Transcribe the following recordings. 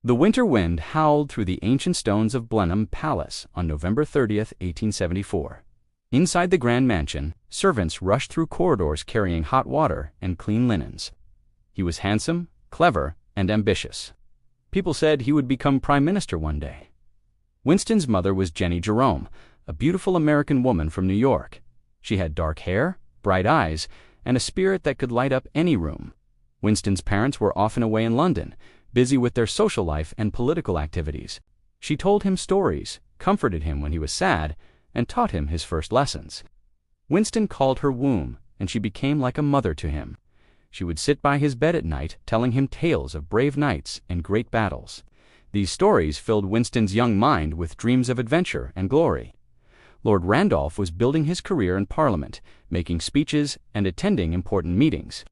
The winter wind howled through the ancient stones of Blenheim Palace on November 30th, 1874. Inside the grand mansion, servants rushed through corridors carrying hot water and clean linens. He was handsome, clever, and ambitious. People said he would become prime minister one day. Winston's mother was Jenny Jerome, a beautiful American woman from New York. She had dark hair, bright eyes, and a spirit that could light up any room. Winston's parents were often away in London, busy with their social life and political activities. She told him stories, comforted him when he was sad, and taught him his first lessons. Winston called her womb, and she became like a mother to him. She would sit by his bed at night, telling him tales of brave knights and great battles. These stories filled Winston's young mind with dreams of adventure and glory. Lord Randolph was building his career in Parliament, making speeches and attending important meetings.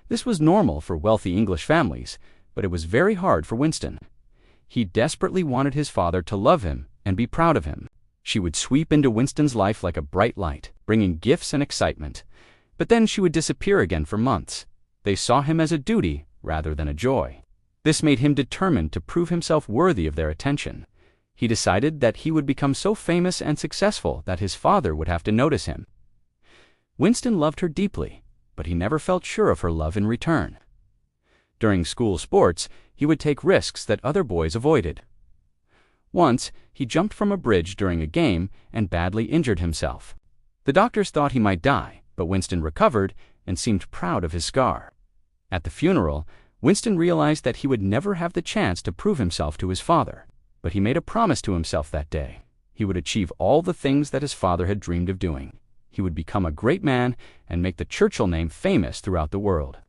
This was normal for wealthy English families, but it was very hard for Winston. He desperately wanted his father to love him and be proud of him. She would sweep into Winston's life like a bright light, bringing gifts and excitement. But then she would disappear again for months. They saw him as a duty rather than a joy. This made him determined to prove himself worthy of their attention. He decided that he would become so famous and successful that his father would have to notice him. Winston loved her deeply, but he never felt sure of her love in return. During school sports, he would take risks that other boys avoided. Once, he jumped from a bridge during a game and badly injured himself. The doctors thought he might die, but Winston recovered and seemed proud of his scar. At the funeral, Winston realized that he would never have the chance to prove himself to his father, but he made a promise to himself that day. He would achieve all the things that his father had dreamed of doing. He would become a great man and make the Churchill name famous throughout the world.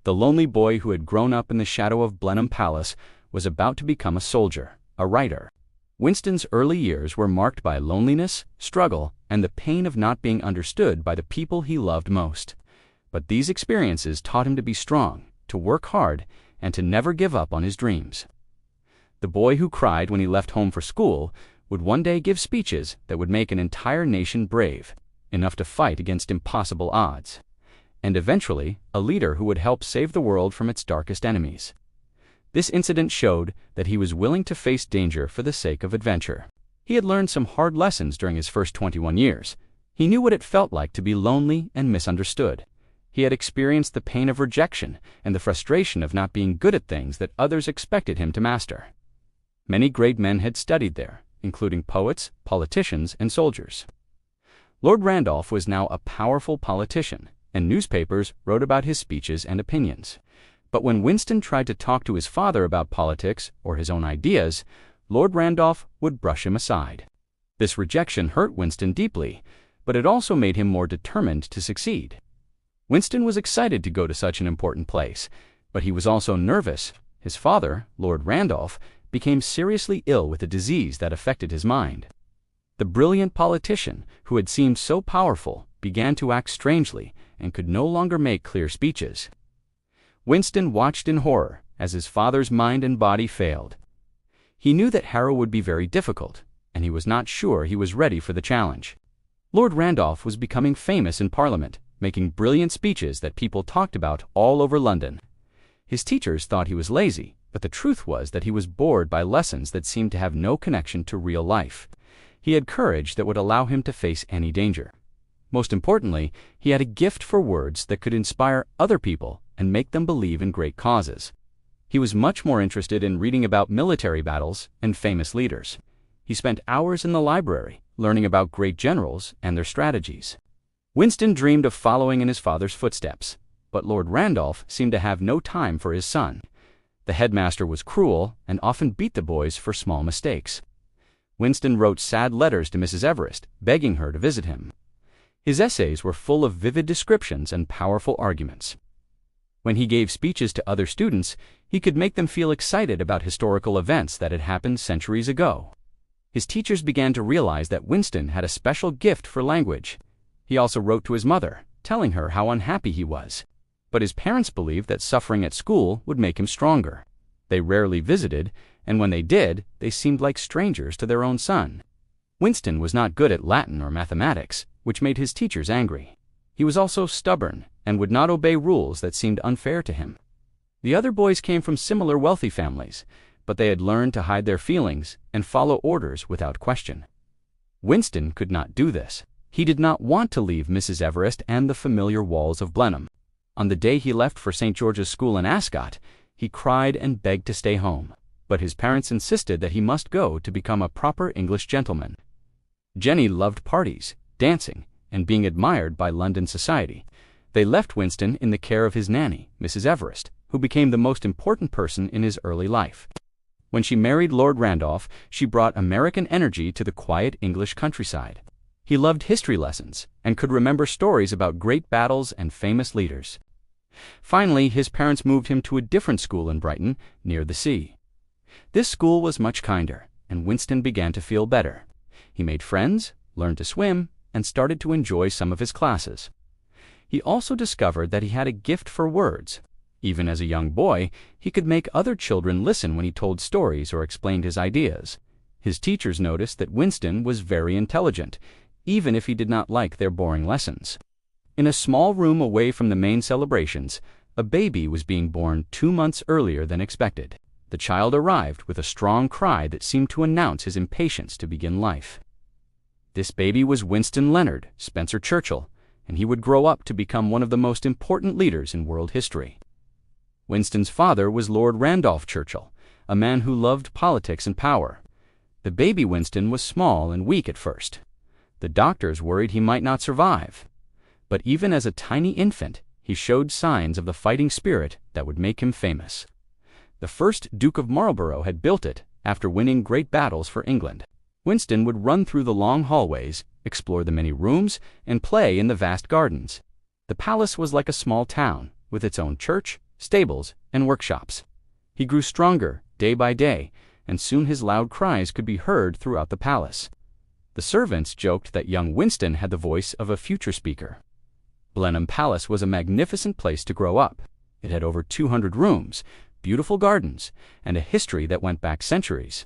The lonely boy who had grown up in the shadow of Blenheim Palace was about to become a soldier, a writer. Winston's early years were marked by loneliness, struggle, and the pain of not being understood by the people he loved most. But these experiences taught him to be strong, to work hard, and to never give up on his dreams. The boy who cried when he left home for school would one day give speeches that would make an entire nation brave, enough to fight against impossible odds, and eventually a leader who would help save the world from its darkest enemies. This incident showed that he was willing to face danger for the sake of adventure. He had learned some hard lessons during his first 21 years. He knew what it felt like to be lonely and misunderstood. He had experienced the pain of rejection and the frustration of not being good at things that others expected him to master. Many great men had studied there, including poets, politicians, and soldiers. Lord Randolph was now a powerful politician, and newspapers wrote about his speeches and opinions. But when Winston tried to talk to his father about politics or his own ideas, Lord Randolph would brush him aside. This rejection hurt Winston deeply, but it also made him more determined to succeed. Winston was excited to go to such an important place, but he was also nervous. His father, Lord Randolph, became seriously ill with a disease that affected his mind. The brilliant politician, who had seemed so powerful, began to act strangely and could no longer make clear speeches. Winston watched in horror as his father's mind and body failed. He knew that Harrow would be very difficult, and he was not sure he was ready for the challenge. Lord Randolph was becoming famous in Parliament, making brilliant speeches that people talked about all over London. His teachers thought he was lazy, but the truth was that he was bored by lessons that seemed to have no connection to real life. He had courage that would allow him to face any danger. Most importantly, he had a gift for words that could inspire other people and make them believe in great causes. He was much more interested in reading about military battles and famous leaders. He spent hours in the library, learning about great generals and their strategies. Winston dreamed of following in his father's footsteps, but Lord Randolph seemed to have no time for his son. The headmaster was cruel and often beat the boys for small mistakes. Winston wrote sad letters to Mrs. Everest, begging her to visit him. His essays were full of vivid descriptions and powerful arguments. When he gave speeches to other students, he could make them feel excited about historical events that had happened centuries ago. His teachers began to realize that Winston had a special gift for language. He also wrote to his mother, telling her how unhappy he was. But his parents believed that suffering at school would make him stronger. They rarely visited, and when they did, they seemed like strangers to their own son. Winston was not good at Latin or mathematics, which made his teachers angry. He was also stubborn and would not obey rules that seemed unfair to him. The other boys came from similar wealthy families, but they had learned to hide their feelings and follow orders without question. Winston could not do this. He did not want to leave Mrs. Everest and the familiar walls of Blenheim. On the day he left for St. George's School in Ascot, he cried and begged to stay home, but his parents insisted that he must go to become a proper English gentleman. Jenny loved parties, dancing, and being admired by London society. They left Winston in the care of his nanny, Mrs. Everest, who became the most important person in his early life. When she married Lord Randolph, she brought American energy to the quiet English countryside. He loved history lessons and could remember stories about great battles and famous leaders. Finally, his parents moved him to a different school in Brighton, near the sea. This school was much kinder, and Winston began to feel better. He made friends, learned to swim, and started to enjoy some of his classes. He also discovered that he had a gift for words. Even as a young boy, he could make other children listen when he told stories or explained his ideas. His teachers noticed that Winston was very intelligent, even if he did not like their boring lessons. In a small room away from the main celebrations, a baby was being born 2 months earlier than expected. The child arrived with a strong cry that seemed to announce his impatience to begin life. This baby was Winston Leonard Spencer Churchill, and he would grow up to become one of the most important leaders in world history. Winston's father was Lord Randolph Churchill, a man who loved politics and power. The baby Winston was small and weak at first. The doctors worried he might not survive. But even as a tiny infant, he showed signs of the fighting spirit that would make him famous. The first Duke of Marlborough had built it after winning great battles for England. Winston would run through the long hallways, explore the many rooms, and play in the vast gardens. The palace was like a small town, with its own church, stables, and workshops. He grew stronger day by day, and soon his loud cries could be heard throughout the palace. The servants joked that young Winston had the voice of a future speaker. Blenheim Palace was a magnificent place to grow up. It had over 200 rooms, beautiful gardens, and a history that went back centuries.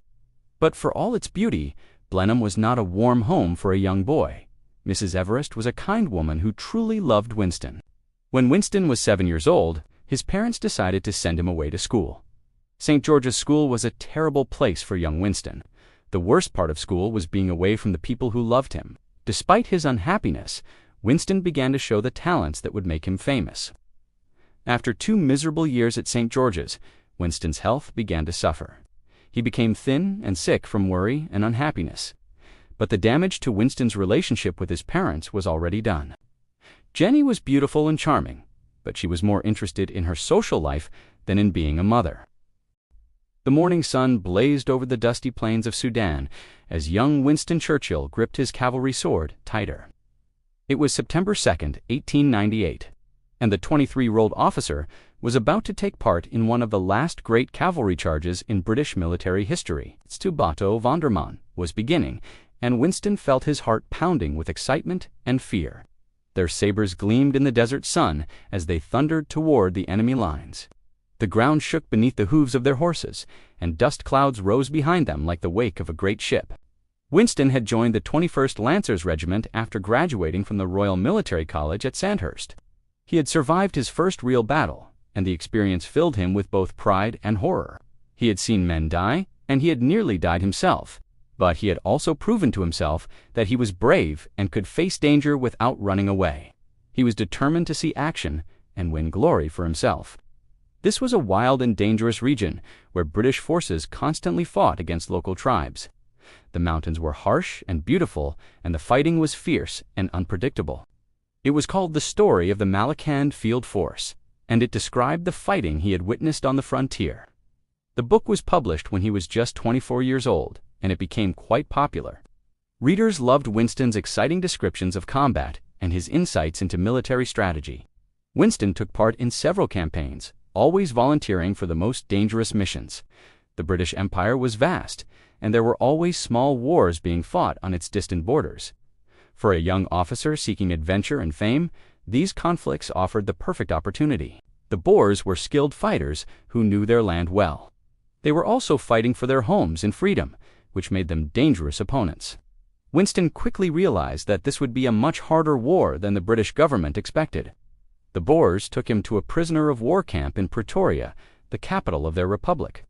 But for all its beauty, Blenheim was not a warm home for a young boy. Mrs. Everest was a kind woman who truly loved Winston. When Winston was 7 years old, his parents decided to send him away to school. St. George's School was a terrible place for young Winston. The worst part of school was being away from the people who loved him. Despite his unhappiness, Winston began to show the talents that would make him famous. After 2 miserable years at St. George's, Winston's health began to suffer. He became thin and sick from worry and unhappiness. But the damage to Winston's relationship with his parents was already done. Jenny was beautiful and charming, but she was more interested in her social life than in being a mother. The morning sun blazed over the dusty plains of Sudan as young Winston Churchill gripped his cavalry sword tighter. It was September 2nd, 1898, and the 23-year-old officer was about to take part in one of the last great cavalry charges in British military history. The Battle of Omdurman was beginning, and Winston felt his heart pounding with excitement and fear. Their sabers gleamed in the desert sun as they thundered toward the enemy lines. The ground shook beneath the hooves of their horses, and dust clouds rose behind them like the wake of a great ship. Winston had joined the 21st Lancers Regiment after graduating from the Royal Military College at Sandhurst. He had survived his first real battle, and the experience filled him with both pride and horror. He had seen men die, and he had nearly died himself, but he had also proven to himself that he was brave and could face danger without running away. He was determined to see action and win glory for himself. This was a wild and dangerous region where British forces constantly fought against local tribes. The mountains were harsh and beautiful, and the fighting was fierce and unpredictable. It was called The Story of the Malakand Field Force, and it described the fighting he had witnessed on the frontier. The book was published when he was just 24 years old, and it became quite popular. Readers loved Winston's exciting descriptions of combat and his insights into military strategy. Winston took part in several campaigns, always volunteering for the most dangerous missions. The British Empire was vast, and there were always small wars being fought on its distant borders. For a young officer seeking adventure and fame, these conflicts offered the perfect opportunity. The Boers were skilled fighters who knew their land well. They were also fighting for their homes and freedom, which made them dangerous opponents. Winston quickly realized that this would be a much harder war than the British government expected. The Boers took him to a prisoner of war camp in Pretoria, the capital of their republic.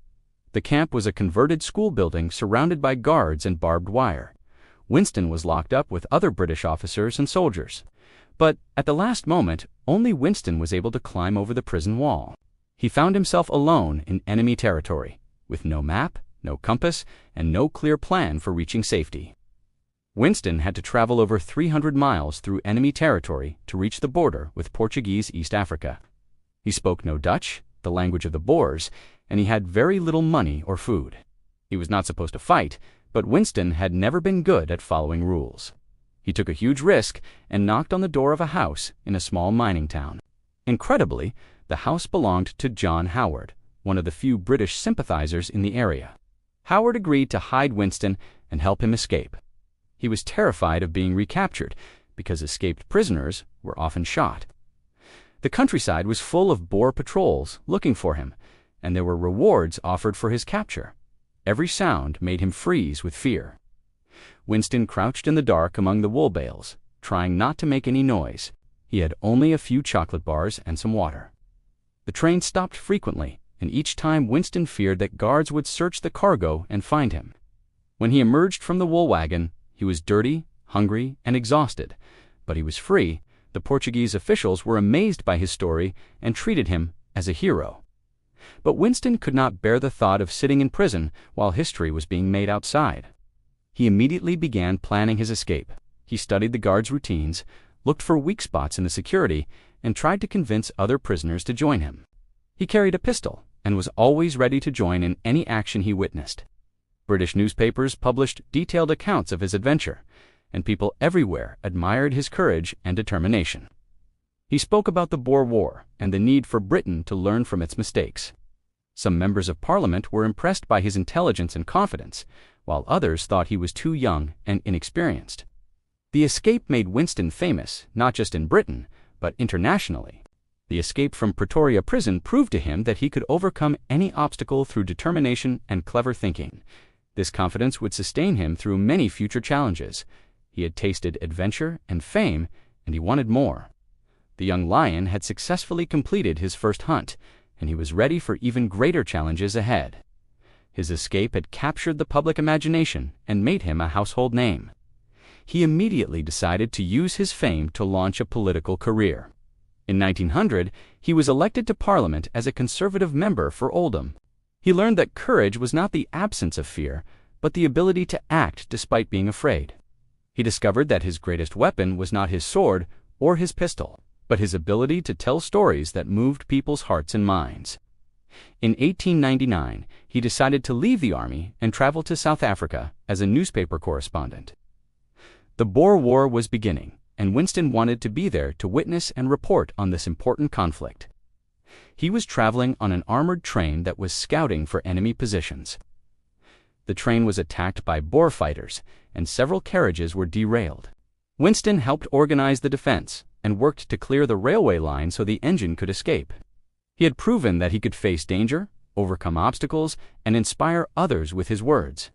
The camp was a converted school building surrounded by guards and barbed wire. Winston was locked up with other British officers and soldiers. But at the last moment, only Winston was able to climb over the prison wall. He found himself alone in enemy territory, with no map, no compass, and no clear plan for reaching safety. Winston had to travel over 300 miles through enemy territory to reach the border with Portuguese East Africa. He spoke no Dutch, the language of the Boers, and he had very little money or food. He was not supposed to fight, but Winston had never been good at following rules. He took a huge risk and knocked on the door of a house in a small mining town. Incredibly, the house belonged to John Howard, one of the few British sympathizers in the area. Howard agreed to hide Winston and help him escape. He was terrified of being recaptured because escaped prisoners were often shot. The countryside was full of Boer patrols looking for him, and there were rewards offered for his capture. Every sound made him freeze with fear. Winston crouched in the dark among the wool bales, trying not to make any noise. He had only a few chocolate bars and some water. The train stopped frequently, and each time Winston feared that guards would search the cargo and find him. When he emerged from the wool wagon, he was dirty, hungry, and exhausted, but he was free. The Portuguese officials were amazed by his story and treated him as a hero. But Winston could not bear the thought of sitting in prison while history was being made outside. He immediately began planning his escape. He studied the guards' routines, looked for weak spots in the security, and tried to convince other prisoners to join him. He carried a pistol and was always ready to join in any action he witnessed. British newspapers published detailed accounts of his adventure, and people everywhere admired his courage and determination. He spoke about the Boer War and the need for Britain to learn from its mistakes. Some members of Parliament were impressed by his intelligence and confidence, while others thought he was too young and inexperienced. The escape made Winston famous, not just in Britain, but internationally. The escape from Pretoria prison proved to him that he could overcome any obstacle through determination and clever thinking. This confidence would sustain him through many future challenges. He had tasted adventure and fame, and he wanted more. The young lion had successfully completed his first hunt, and he was ready for even greater challenges ahead. His escape had captured the public imagination and made him a household name. He immediately decided to use his fame to launch a political career. In 1900, he was elected to Parliament as a Conservative member for Oldham. He learned that courage was not the absence of fear, but the ability to act despite being afraid. He discovered that his greatest weapon was not his sword or his pistol, but his ability to tell stories that moved people's hearts and minds. In 1899, he decided to leave the army and travel to South Africa as a newspaper correspondent. The Boer War was beginning, and Winston wanted to be there to witness and report on this important conflict. He was traveling on an armored train that was scouting for enemy positions. The train was attacked by Boer fighters, and several carriages were derailed. Winston helped organize the defense and worked to clear the railway line so the engine could escape. He had proven that he could face danger, overcome obstacles, and inspire others with his words.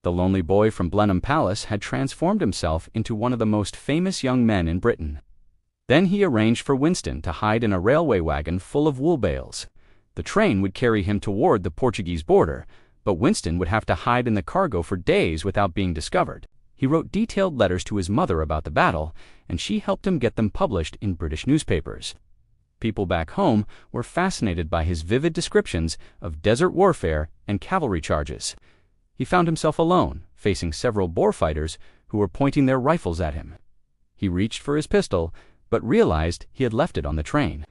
The lonely boy from Blenheim Palace had transformed himself into one of the most famous young men in Britain. Then he arranged for Winston to hide in a railway wagon full of wool bales. The train would carry him toward the Portuguese border, but Winston would have to hide in the cargo for days without being discovered. He wrote detailed letters to his mother about the battle, and she helped him get them published in British newspapers. People back home were fascinated by his vivid descriptions of desert warfare and cavalry charges. He found himself alone, facing several Boer fighters who were pointing their rifles at him. He reached for his pistol, but realized he had left it on the train.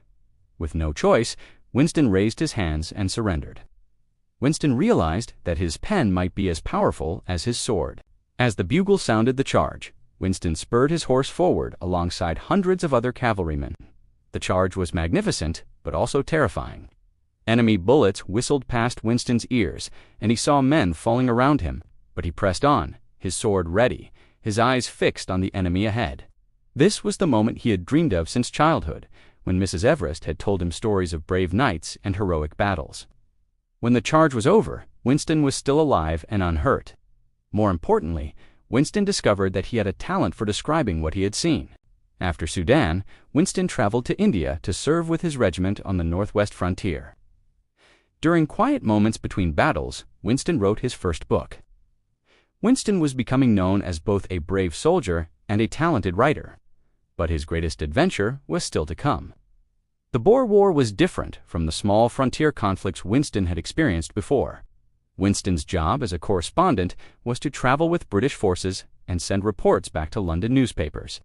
With no choice, Winston raised his hands and surrendered. Winston realized that his pen might be as powerful as his sword. As the bugle sounded the charge, Winston spurred his horse forward alongside hundreds of other cavalrymen. The charge was magnificent, but also terrifying. Enemy bullets whistled past Winston's ears, and he saw men falling around him, but he pressed on, his sword ready, his eyes fixed on the enemy ahead. This was the moment he had dreamed of since childhood, when Mrs. Everest had told him stories of brave knights and heroic battles. When the charge was over, Winston was still alive and unhurt. More importantly, Winston discovered that he had a talent for describing what he had seen. After Sudan, Winston traveled to India to serve with his regiment on the northwest frontier. During quiet moments between battles, Winston wrote his first book. Winston was becoming known as both a brave soldier and a talented writer, but his greatest adventure was still to come. The Boer War was different from the small frontier conflicts Winston had experienced before. Winston's job as a correspondent was to travel with British forces and send reports back to London newspapers.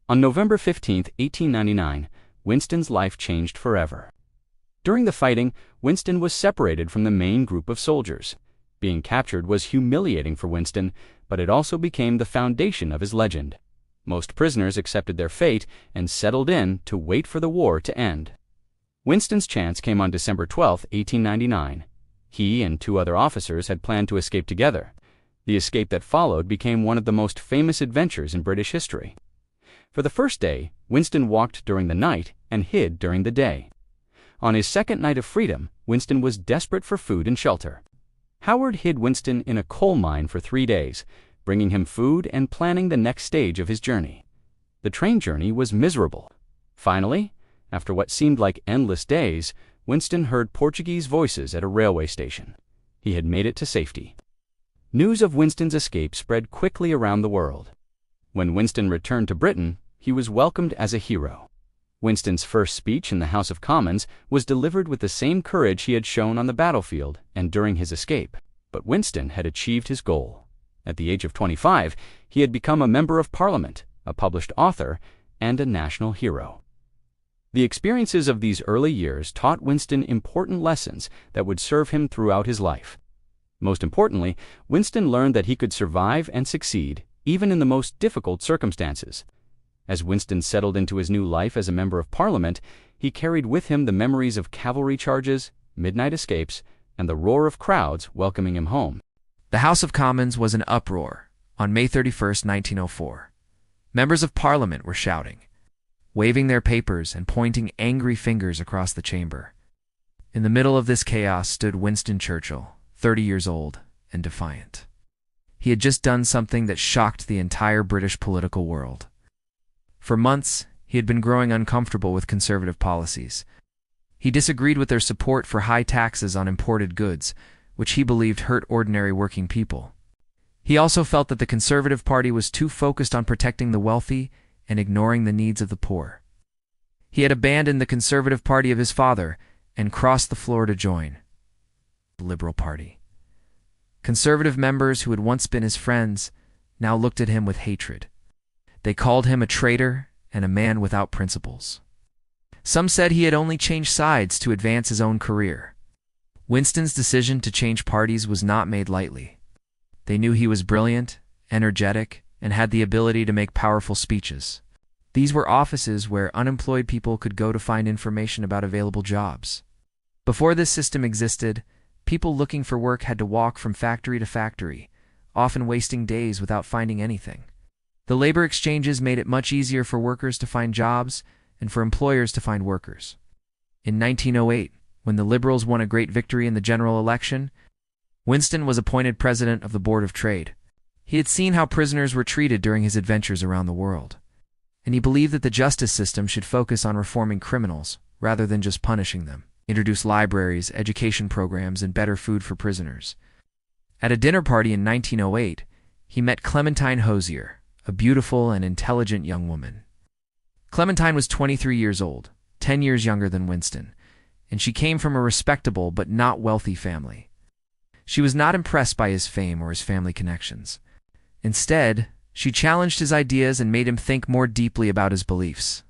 On November 15, 1899, Winston's life changed forever. During the fighting, Winston was separated from the main group of soldiers. Being captured was humiliating for Winston, but it also became the foundation of his legend. Most prisoners accepted their fate and settled in to wait for the war to end. Winston's chance came on December 12, 1899. He and two other officers had planned to escape together. The escape that followed became one of the most famous adventures in British history. For the first day, Winston walked during the night and hid during the day. On his second night of freedom, Winston was desperate for food and shelter. Howard hid Winston in a coal mine for 3 days, bringing him food and planning the next stage of his journey. The train journey was miserable. Finally, after what seemed like endless days, Winston heard Portuguese voices at a railway station. He had made it to safety. News of Winston's escape spread quickly around the world. When Winston returned to Britain, he was welcomed as a hero. Winston's first speech in the House of Commons was delivered with the same courage he had shown on the battlefield and during his escape, but Winston had achieved his goal. At the age of 25, he had become a member of Parliament, a published author, and a national hero. The experiences of these early years taught Winston important lessons that would serve him throughout his life. Most importantly, Winston learned that he could survive and succeed even in the most difficult circumstances. As Winston settled into his new life as a member of Parliament, he carried with him the memories of cavalry charges, midnight escapes, and the roar of crowds welcoming him home. The House of Commons was in uproar on May 31, 1904. Members of Parliament were shouting, waving their papers and pointing angry fingers across the chamber. In the middle of this chaos stood Winston Churchill, 30 years old and defiant. He had just done something that shocked the entire British political world. For months, he had been growing uncomfortable with conservative policies. He disagreed with their support for high taxes on imported goods, which he believed hurt ordinary working people. He also felt that the Conservative Party was too focused on protecting the wealthy and ignoring the needs of the poor. He had abandoned the Conservative Party of his father and crossed the floor to join the Liberal Party. Conservative members who had once been his friends now looked at him with hatred. They called him a traitor and a man without principles. Some said he had only changed sides to advance his own career. Winston's decision to change parties was not made lightly. They knew he was brilliant, energetic, and had the ability to make powerful speeches. These were offices where unemployed people could go to find information about available jobs. Before this system existed, people looking for work had to walk from factory to factory, often wasting days without finding anything. The labor exchanges made it much easier for workers to find jobs and for employers to find workers. In 1908, when the Liberals won a great victory in the general election, Winston was appointed president of the Board of Trade. He had seen how prisoners were treated during his adventures around the world, and he believed that the justice system should focus on reforming criminals rather than just punishing them, introduce libraries, education programs, and better food for prisoners. At a dinner party in 1908, he met Clementine Hosier, a beautiful and intelligent young woman. Clementine was 23 years old, 10 years younger than Winston, and she came from a respectable but not wealthy family. She was not impressed by his fame or his family connections. Instead, she challenged his ideas and made him think more deeply about his beliefs.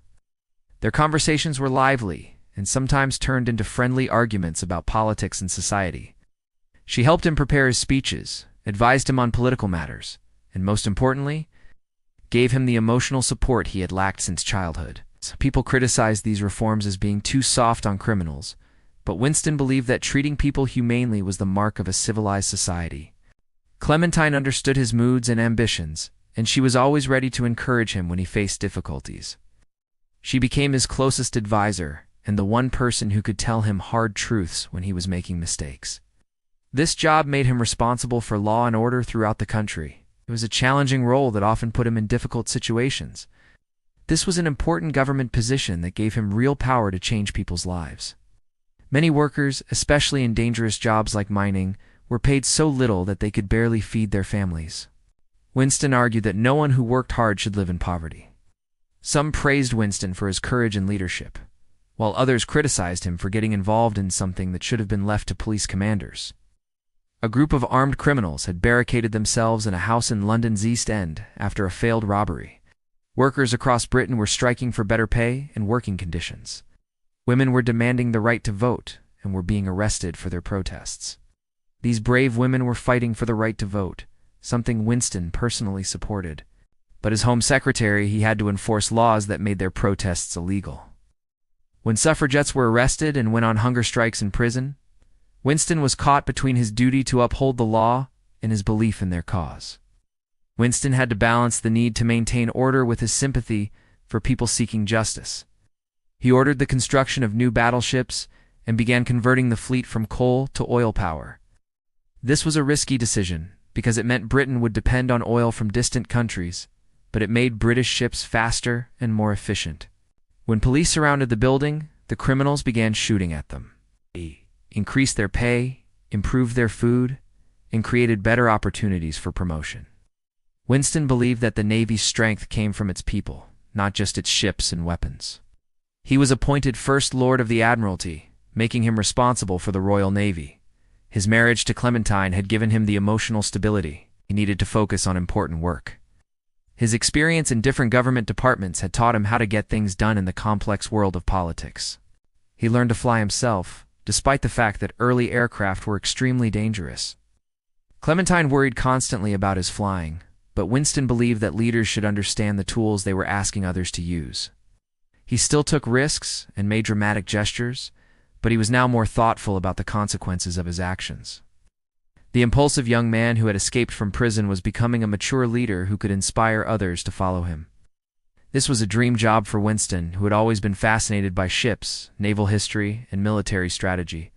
Their conversations were lively and sometimes turned into friendly arguments about politics and society. She helped him prepare his speeches, advised him on political matters, and most importantly, gave him the emotional support he had lacked since childhood. People criticized these reforms as being too soft on criminals, but Winston believed that treating people humanely was the mark of a civilized society. Clementine understood his moods and ambitions, and she was always ready to encourage him when he faced difficulties. She became his closest advisor and the one person who could tell him hard truths when he was making mistakes. This job made him responsible for law and order throughout the country. It was a challenging role that often put him in difficult situations. This was an important government position that gave him real power to change people's lives. Many workers, especially in dangerous jobs like mining, were paid so little that they could barely feed their families. Winston argued that no one who worked hard should live in poverty. Some praised Winston for his courage and leadership, while others criticized him for getting involved in something that should have been left to police commanders. A group of armed criminals had barricaded themselves in a house in London's East End after a failed robbery. Workers across Britain were striking for better pay and working conditions. Women were demanding the right to vote and were being arrested for their protests. These brave women were fighting for the right to vote, something Winston personally supported. But as Home Secretary, he had to enforce laws that made their protests illegal. When suffragettes were arrested and went on hunger strikes in prison, Winston was caught between his duty to uphold the law and his belief in their cause. Winston had to balance the need to maintain order with his sympathy for people seeking justice. He ordered the construction of new battleships and began converting the fleet from coal to oil power. This was a risky decision because it meant Britain would depend on oil from distant countries, but it made British ships faster and more efficient. When police surrounded the building, the criminals began shooting at them. They increased their pay, improved their food, and created better opportunities for promotion. Winston believed that the Navy's strength came from its people, not just its ships and weapons. He was appointed First Lord of the Admiralty, making him responsible for the Royal Navy. His marriage to Clementine had given him the emotional stability he needed to focus on important work. His experience in different government departments had taught him how to get things done in the complex world of politics. He learned to fly himself, despite the fact that early aircraft were extremely dangerous. Clementine worried constantly about his flying, but Winston believed that leaders should understand the tools they were asking others to use. He still took risks and made dramatic gestures, but he was now more thoughtful about the consequences of his actions. The impulsive young man who had escaped from prison was becoming a mature leader who could inspire others to follow him. This was a dream job for Winston, who had always been fascinated by ships, naval history, and military strategy.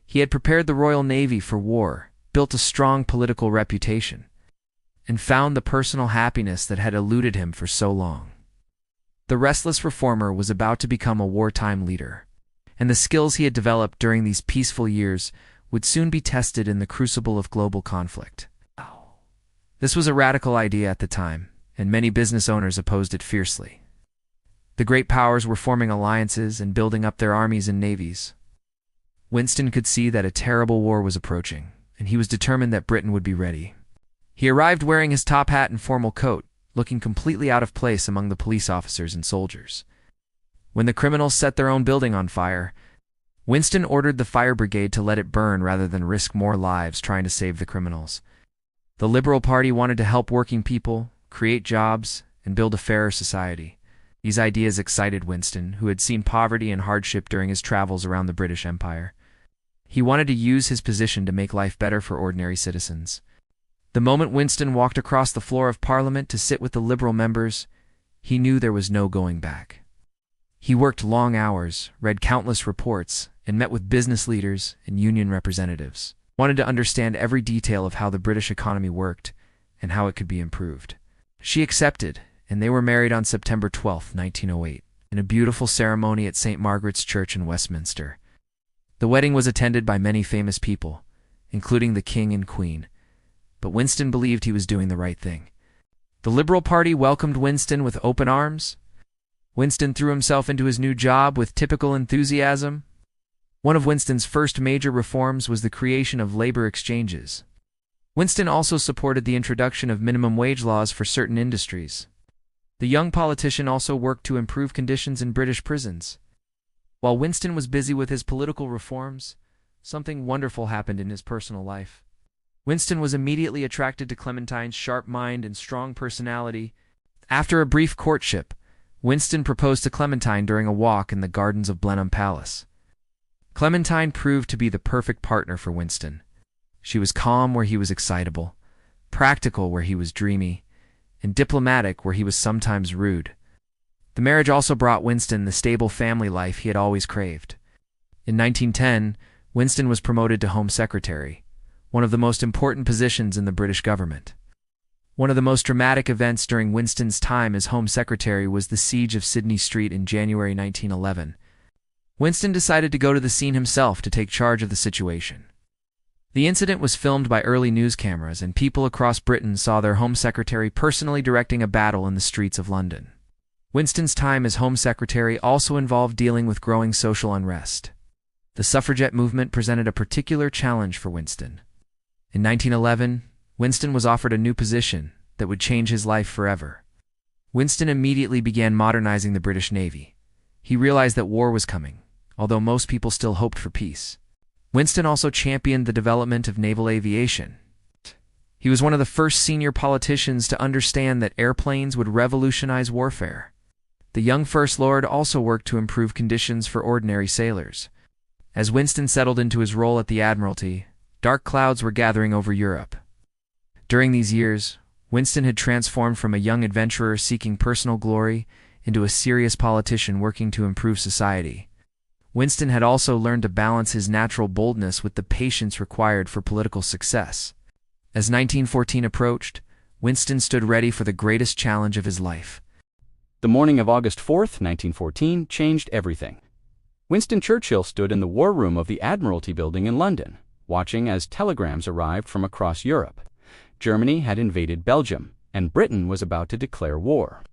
He had prepared the Royal Navy for war, built a strong political reputation, and found the personal happiness that had eluded him for so long. The restless reformer was about to become a wartime leader, and the skills he had developed during these peaceful years would soon be tested in the crucible of global conflict. This was a radical idea at the time, and many business owners opposed it fiercely. The great powers were forming alliances and building up their armies and navies. Winston could see that a terrible war was approaching, and he was determined that Britain would be ready. He arrived wearing his top hat and formal coat, looking completely out of place among the police officers and soldiers. When the criminals set their own building on fire, Winston ordered the fire brigade to let it burn rather than risk more lives trying to save the criminals. The Liberal Party wanted to help working people, create jobs, and build a fairer society. These ideas excited Winston, who had seen poverty and hardship during his travels around the British Empire. He wanted to use his position to make life better for ordinary citizens. The moment Winston walked across the floor of Parliament to sit with the Liberal members, he knew there was no going back. He worked long hours, read countless reports, and met with business leaders and union representatives. He wanted to understand every detail of how the British economy worked and how it could be improved. She accepted, and they were married on September 12, 1908, in a beautiful ceremony at St. Margaret's Church in Westminster. The wedding was attended by many famous people, including the King and Queen, but Winston believed he was doing the right thing. The Liberal Party welcomed Winston with open arms. Winston threw himself into his new job with typical enthusiasm. One of Winston's first major reforms was the creation of labor exchanges. Winston also supported the introduction of minimum wage laws for certain industries. The young politician also worked to improve conditions in British prisons. While Winston was busy with his political reforms, something wonderful happened in his personal life. Winston was immediately attracted to Clementine's sharp mind and strong personality. After a brief courtship, Winston proposed to Clementine during a walk in the gardens of Blenheim Palace. Clementine proved to be the perfect partner for Winston. She was calm where he was excitable, practical where he was dreamy, and diplomatic where he was sometimes rude. The marriage also brought Winston the stable family life he had always craved. In 1910, Winston was promoted to Home Secretary, one of the most important positions in the British government. One of the most dramatic events during Winston's time as Home Secretary was the siege of Sydney Street in January 1911. Winston decided to go to the scene himself to take charge of the situation. The incident was filmed by early news cameras, and people across Britain saw their Home Secretary personally directing a battle in the streets of London. Winston's time as Home Secretary also involved dealing with growing social unrest. The suffragette movement presented a particular challenge for Winston. In 1911, Winston was offered a new position that would change his life forever. Winston immediately began modernizing the British Navy. He realized that war was coming, although most people still hoped for peace. Winston also championed the development of naval aviation. He was one of the first senior politicians to understand that airplanes would revolutionize warfare. The young First Lord also worked to improve conditions for ordinary sailors. As Winston settled into his role at the Admiralty, dark clouds were gathering over Europe. During these years, Winston had transformed from a young adventurer seeking personal glory into a serious politician working to improve society. Winston had also learned to balance his natural boldness with the patience required for political success. As 1914 approached, Winston stood ready for the greatest challenge of his life. The morning of August 4th, 1914, changed everything. Winston Churchill stood in the war room of the Admiralty building in London, watching as telegrams arrived from across Europe. Germany had invaded Belgium, and Britain was about to declare war.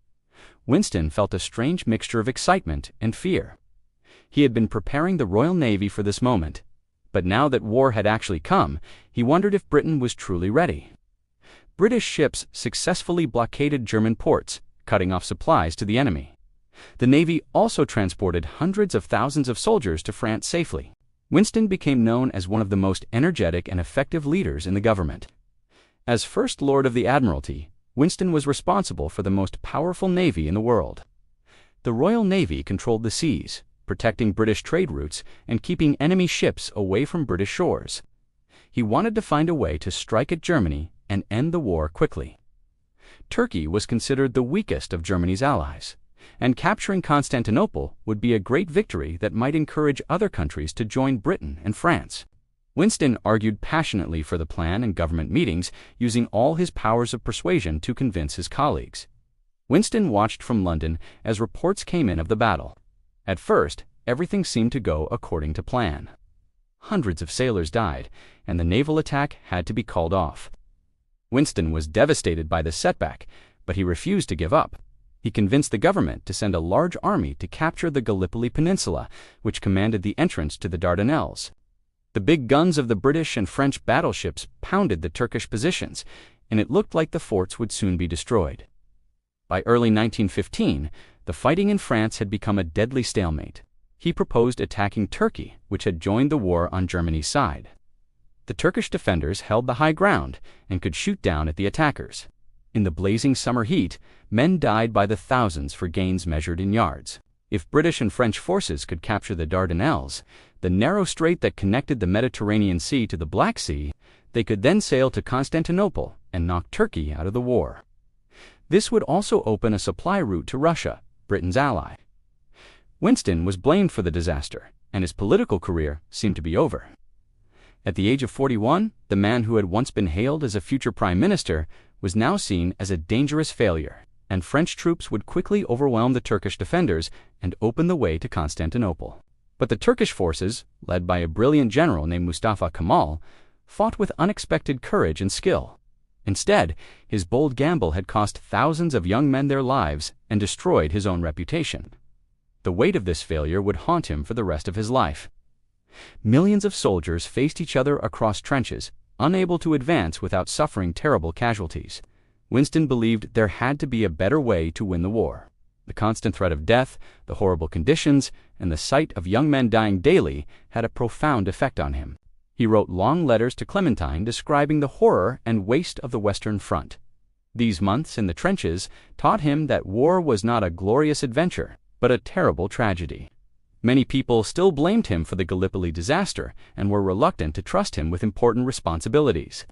Winston felt a strange mixture of excitement and fear. He had been preparing the Royal Navy for this moment, but now that war had actually come, he wondered if Britain was truly ready. British ships successfully blockaded German ports, cutting off supplies to the enemy. The Navy also transported hundreds of thousands of soldiers to France safely. Winston became known as one of the most energetic and effective leaders in the government. As First Lord of the Admiralty, Winston was responsible for the most powerful navy in the world. The Royal Navy controlled the seas, protecting British trade routes and keeping enemy ships away from British shores. He wanted to find a way to strike at Germany and end the war quickly. Turkey was considered the weakest of Germany's allies, and capturing Constantinople would be a great victory that might encourage other countries to join Britain and France. Winston argued passionately for the plan in government meetings, using all his powers of persuasion to convince his colleagues. Winston watched from London as reports came in of the battle. At first, everything seemed to go according to plan. Hundreds of sailors died, and the naval attack had to be called off. Winston was devastated by this setback, but he refused to give up. He convinced the government to send a large army to capture the Gallipoli Peninsula, which commanded the entrance to the Dardanelles. The big guns of the British and French battleships pounded the Turkish positions, and it looked like the forts would soon be destroyed. By early 1915, the fighting in France had become a deadly stalemate. He proposed attacking Turkey, which had joined the war on Germany's side. The Turkish defenders held the high ground and could shoot down at the attackers. In the blazing summer heat, men died by the thousands for gains measured in yards. If British and French forces could capture the Dardanelles, the narrow strait that connected the Mediterranean Sea to the Black Sea, they could then sail to Constantinople and knock Turkey out of the war. This would also open a supply route to Russia, Britain's ally. Winston was blamed for the disaster, and his political career seemed to be over. At the age of 41, the man who had once been hailed as a future prime minister was now seen as a dangerous failure, and French troops would quickly overwhelm the Turkish defenders and open the way to Constantinople. But the Turkish forces, led by a brilliant general named Mustafa Kemal, fought with unexpected courage and skill. Instead, his bold gamble had cost thousands of young men their lives and destroyed his own reputation. The weight of this failure would haunt him for the rest of his life. Millions of soldiers faced each other across trenches, unable to advance without suffering terrible casualties. Winston believed there had to be a better way to win the war. The constant threat of death, the horrible conditions, and the sight of young men dying daily had a profound effect on him. He wrote long letters to Clementine describing the horror and waste of the Western Front. These months in the trenches taught him that war was not a glorious adventure, but a terrible tragedy. Many people still blamed him for the Gallipoli disaster and were reluctant to trust him with important responsibilities.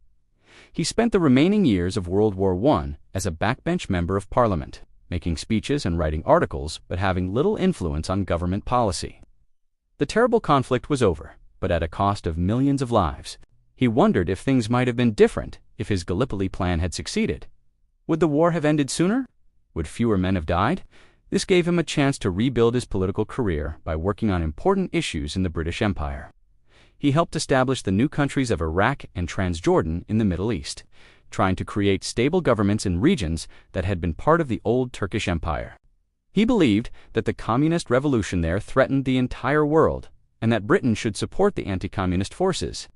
He spent the remaining years of World War I as a backbench member of Parliament, making speeches and writing articles, but having little influence on government policy. The terrible conflict was over, but at a cost of millions of lives. He wondered if things might have been different if his Gallipoli plan had succeeded. Would the war have ended sooner? Would fewer men have died? This gave him a chance to rebuild his political career by working on important issues in the British Empire. He helped establish the new countries of Iraq and Transjordan in the Middle East, trying to create stable governments in regions that had been part of the old Turkish Empire. He believed that the communist revolution there threatened the entire world, and that Britain should support the anti-communist forces.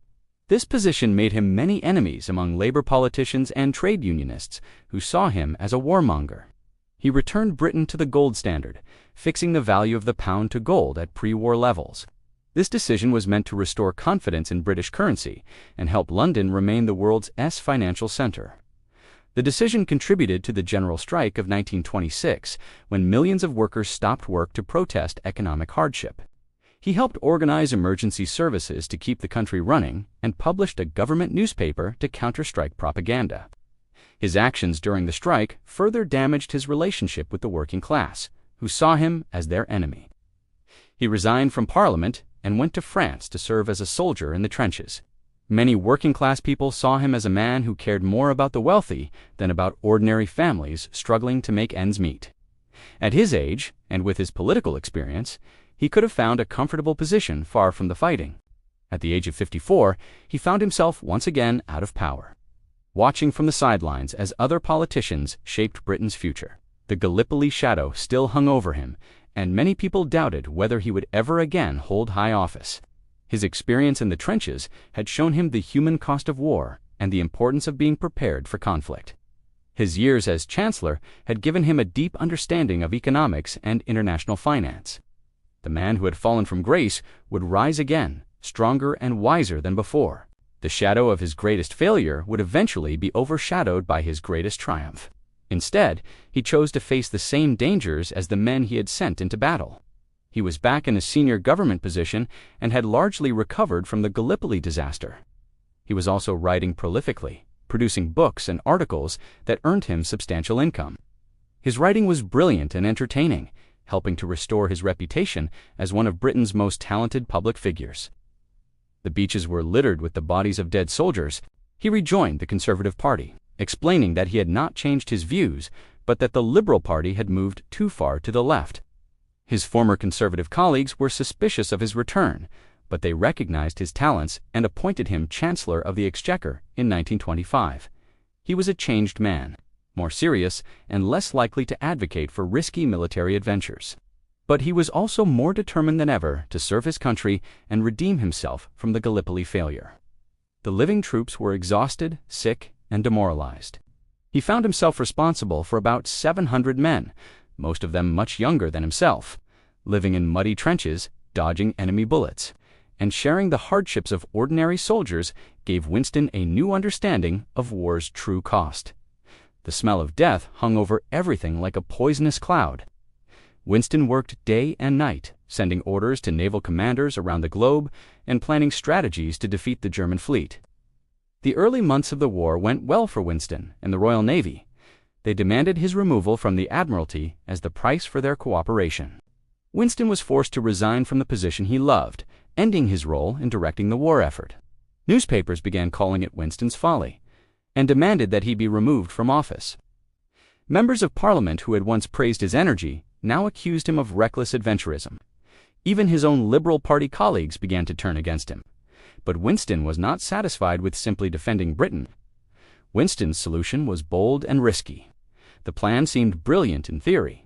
This position made him many enemies among labor politicians and trade unionists who saw him as a warmonger. He returned Britain to the gold standard, fixing the value of the pound to gold at pre-war levels. This decision was meant to restore confidence in British currency and help London remain the world's financial center. The decision contributed to the general strike of 1926, when millions of workers stopped work to protest economic hardship. He helped organize emergency services to keep the country running and published a government newspaper to counter strike propaganda. His actions during the strike further damaged his relationship with the working class, who saw him as their enemy. He resigned from Parliament and went to France to serve as a soldier in the trenches. Many working-class people saw him as a man who cared more about the wealthy than about ordinary families struggling to make ends meet. At his age, and with his political experience, he could have found a comfortable position far from the fighting. At the age of 54, he found himself once again out of power, watching from the sidelines as other politicians shaped Britain's future. The Gallipoli shadow still hung over him, and many people doubted whether he would ever again hold high office. His experience in the trenches had shown him the human cost of war and the importance of being prepared for conflict. His years as chancellor had given him a deep understanding of economics and international finance. The man who had fallen from grace would rise again, stronger and wiser than before. The shadow of his greatest failure would eventually be overshadowed by his greatest triumph. Instead, he chose to face the same dangers as the men he had sent into battle. He was back in a senior government position and had largely recovered from the Gallipoli disaster. He was also writing prolifically, producing books and articles that earned him substantial income. His writing was brilliant and entertaining, helping to restore his reputation as one of Britain's most talented public figures. The beaches were littered with the bodies of dead soldiers. He rejoined the Conservative Party, explaining that he had not changed his views, but that the Liberal Party had moved too far to the left. His former Conservative colleagues were suspicious of his return, but they recognized his talents and appointed him Chancellor of the Exchequer in 1925. He was a changed man, more serious and less likely to advocate for risky military adventures. But he was also more determined than ever to serve his country and redeem himself from the Gallipoli failure. The living troops were exhausted, sick, and demoralized. He found himself responsible for about 700 men, most of them much younger than himself, living in muddy trenches, dodging enemy bullets, and sharing the hardships of ordinary soldiers gave Winston a new understanding of war's true cost. The smell of death hung over everything like a poisonous cloud. Winston worked day and night, sending orders to naval commanders around the globe and planning strategies to defeat the German fleet. The early months of the war went well for Winston and the Royal Navy. They demanded his removal from the Admiralty as the price for their cooperation. Winston was forced to resign from the position he loved, ending his role in directing the war effort. Newspapers began calling it Winston's folly, and demanded that he be removed from office. Members of Parliament who had once praised his energy now accused him of reckless adventurism. Even his own Liberal Party colleagues began to turn against him. But Winston was not satisfied with simply defending Britain. Winston's solution was bold and risky. The plan seemed brilliant in theory.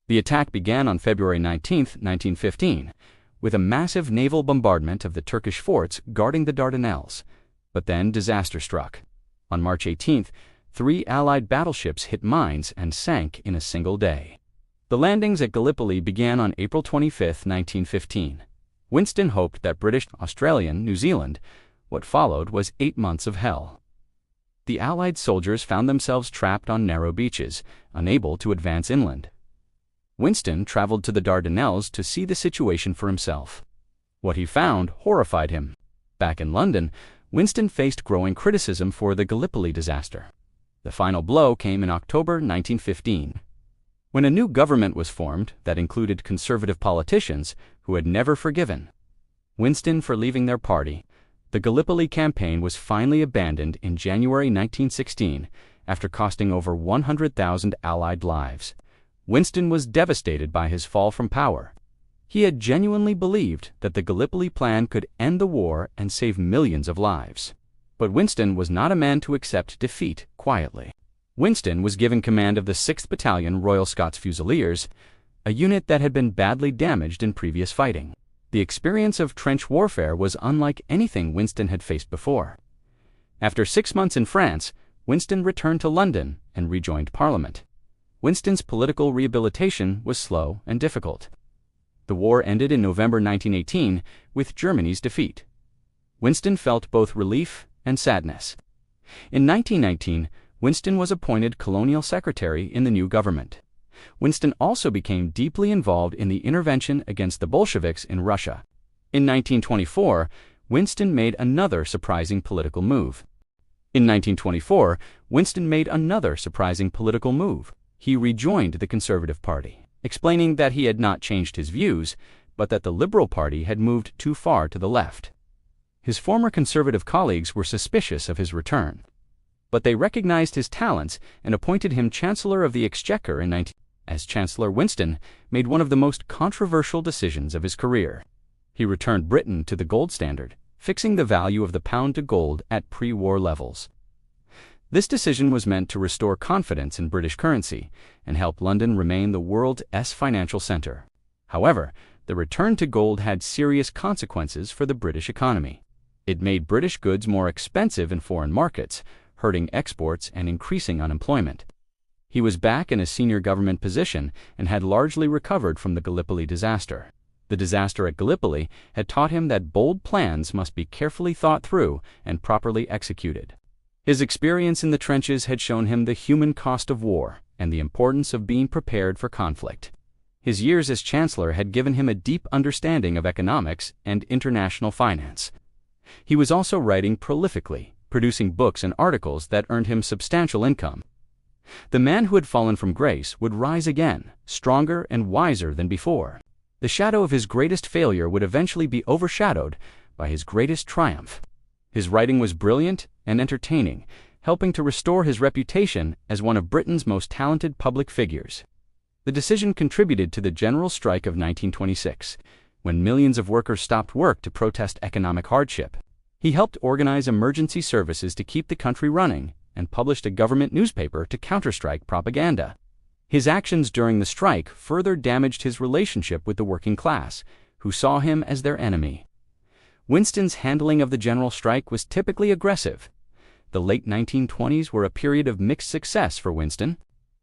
The attack began on February 19, 1915, with a massive naval bombardment of the Turkish forts guarding the Dardanelles. But then disaster struck. On March 18th, 3 Allied battleships hit mines and sank in a single day. The landings at Gallipoli began on April 25, 1915. Winston hoped that British, Australian, New Zealand, what followed was 8 months of hell. The Allied soldiers found themselves trapped on narrow beaches, unable to advance inland. Winston traveled to the Dardanelles to see the situation for himself. What he found horrified him. Back in London, Winston faced growing criticism for the Gallipoli disaster. The final blow came in October 1915, when a new government was formed that included conservative politicians who had never forgiven Winston for leaving their party. The Gallipoli campaign was finally abandoned in January 1916 after costing over 100,000 Allied lives. Winston was devastated by his fall from power. He had genuinely believed that the Gallipoli plan could end the war and save millions of lives. But Winston was not a man to accept defeat quietly. Winston was given command of the 6th Battalion Royal Scots Fusiliers, a unit that had been badly damaged in previous fighting. The experience of trench warfare was unlike anything Winston had faced before. After 6 months in France, Winston returned to London and rejoined Parliament. Winston's political rehabilitation was slow and difficult. The war ended in November 1918 with Germany's defeat. Winston felt both relief and sadness. In 1919, Winston was appointed colonial secretary in the new government. Winston also became deeply involved in the intervention against the Bolsheviks in Russia. In 1924, Winston made another surprising political move. He rejoined the Conservative Party, explaining that he had not changed his views, but that the Liberal Party had moved too far to the left. His former Conservative colleagues were suspicious of his return, but they recognized his talents and appointed him Chancellor of the Exchequer in 19... As Chancellor, Winston made one of the most controversial decisions of his career. He returned Britain to the gold standard, fixing the value of the pound to gold at pre-war levels. This decision was meant to restore confidence in British currency and help London remain the world's financial center. However, the return to gold had serious consequences for the British economy. It made British goods more expensive in foreign markets, hurting exports and increasing unemployment. He was back in a senior government position and had largely recovered from the Gallipoli disaster. The disaster at Gallipoli had taught him that bold plans must be carefully thought through and properly executed. His experience in the trenches had shown him the human cost of war and the importance of being prepared for conflict. His years as Chancellor had given him a deep understanding of economics and international finance. He was also writing prolifically, producing books and articles that earned him substantial income. The man who had fallen from grace would rise again, stronger and wiser than before. The shadow of his greatest failure would eventually be overshadowed by his greatest triumph. His writing was brilliant and entertaining, helping to restore his reputation as one of Britain's most talented public figures. The decision contributed to the general strike of 1926, when millions of workers stopped work to protest economic hardship. He helped organize emergency services to keep the country running and published a government newspaper to counter-strike propaganda. His actions during the strike further damaged his relationship with the working class, who saw him as their enemy. Winston's handling of the general strike was typically aggressive. The late 1920s were a period of mixed success for Winston.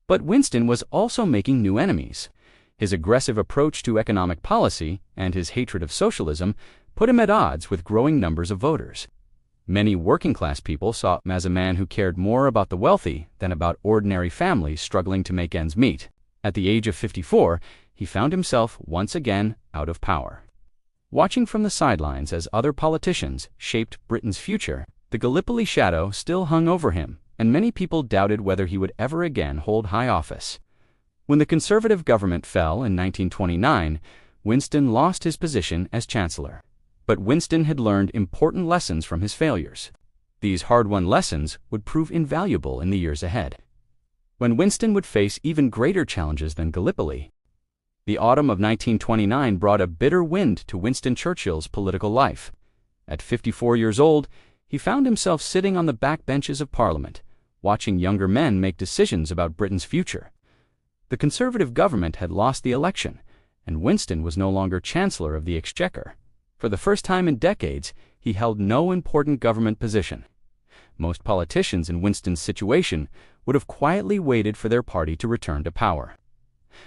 But Winston was also making new enemies. His aggressive approach to economic policy and his hatred of socialism put him at odds with growing numbers of voters. Many working-class people saw him as a man who cared more about the wealthy than about ordinary families struggling to make ends meet. At the age of 54, he found himself once again out of power. Watching from the sidelines as other politicians shaped Britain's future, the Gallipoli shadow still hung over him, and many people doubted whether he would ever again hold high office. When the Conservative government fell in 1929, Winston lost his position as Chancellor. But Winston had learned important lessons from his failures. These hard-won lessons would prove invaluable in the years ahead. When Winston would face even greater challenges than Gallipoli, the autumn of 1929 brought a bitter wind to Winston Churchill's political life. At 54 years old, he found himself sitting on the backbenches of Parliament, watching younger men make decisions about Britain's future. The Conservative government had lost the election, and Winston was no longer Chancellor of the Exchequer. For the first time in decades, he held no important government position. Most politicians in Winston's situation would have quietly waited for their party to return to power.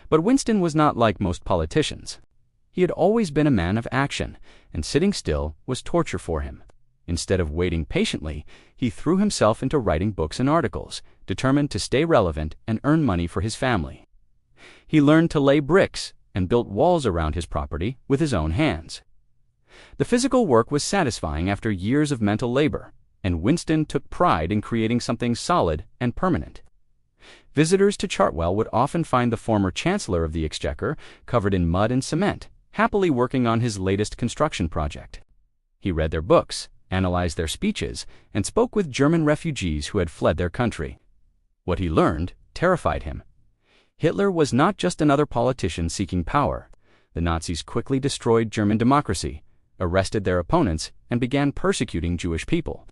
But Winston was not like most politicians. He had always been a man of action, and sitting still was torture for him. Instead of waiting patiently, he threw himself into writing books and articles, determined to stay relevant and earn money for his family. He learned to lay bricks and built walls around his property with his own hands. The physical work was satisfying after years of mental labor, and Winston took pride in creating something solid and permanent. Visitors to Chartwell would often find the former Chancellor of the Exchequer covered in mud and cement, happily working on his latest construction project. He read their books, analyzed their speeches, and spoke with German refugees who had fled their country. What he learned terrified him. Hitler was not just another politician seeking power. The Nazis quickly destroyed German democracy, arrested their opponents, and began persecuting Jewish people.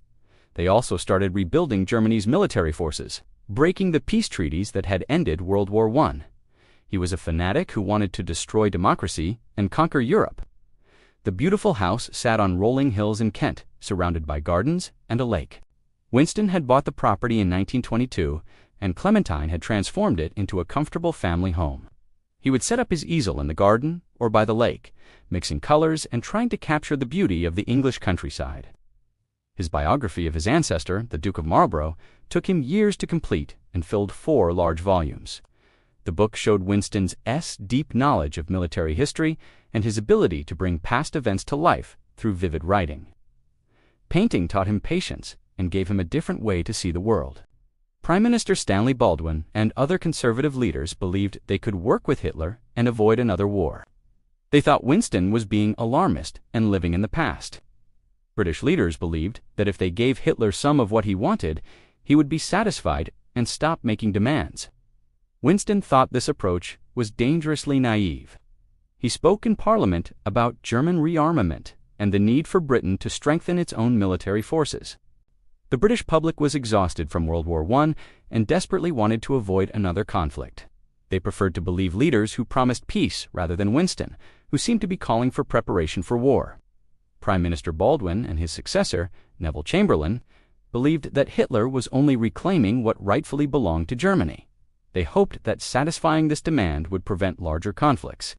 They also started rebuilding Germany's military forces, breaking the peace treaties that had ended World War I. He was a fanatic who wanted to destroy democracy and conquer Europe. The beautiful house sat on rolling hills in Kent, surrounded by gardens and a lake. Winston had bought the property in 1922, and Clementine had transformed it into a comfortable family home. He would set up his easel in the garden or by the lake, mixing colors and trying to capture the beauty of the English countryside. His biography of his ancestor, the Duke of Marlborough, took him years to complete and filled 4 large volumes. The book showed Winston's deep knowledge of military history and his ability to bring past events to life through vivid writing. Painting taught him patience and gave him a different way to see the world. Prime Minister Stanley Baldwin and other conservative leaders believed they could work with Hitler and avoid another war. They thought Winston was being alarmist and living in the past. British leaders believed that if they gave Hitler some of what he wanted, he would be satisfied and stop making demands. Winston thought this approach was dangerously naive. He spoke in Parliament about German rearmament and the need for Britain to strengthen its own military forces. The British public was exhausted from World War I and desperately wanted to avoid another conflict. They preferred to believe leaders who promised peace rather than Winston, who seemed to be calling for preparation for war. Prime Minister Baldwin and his successor, Neville Chamberlain, believed that Hitler was only reclaiming what rightfully belonged to Germany. They hoped that satisfying this demand would prevent larger conflicts.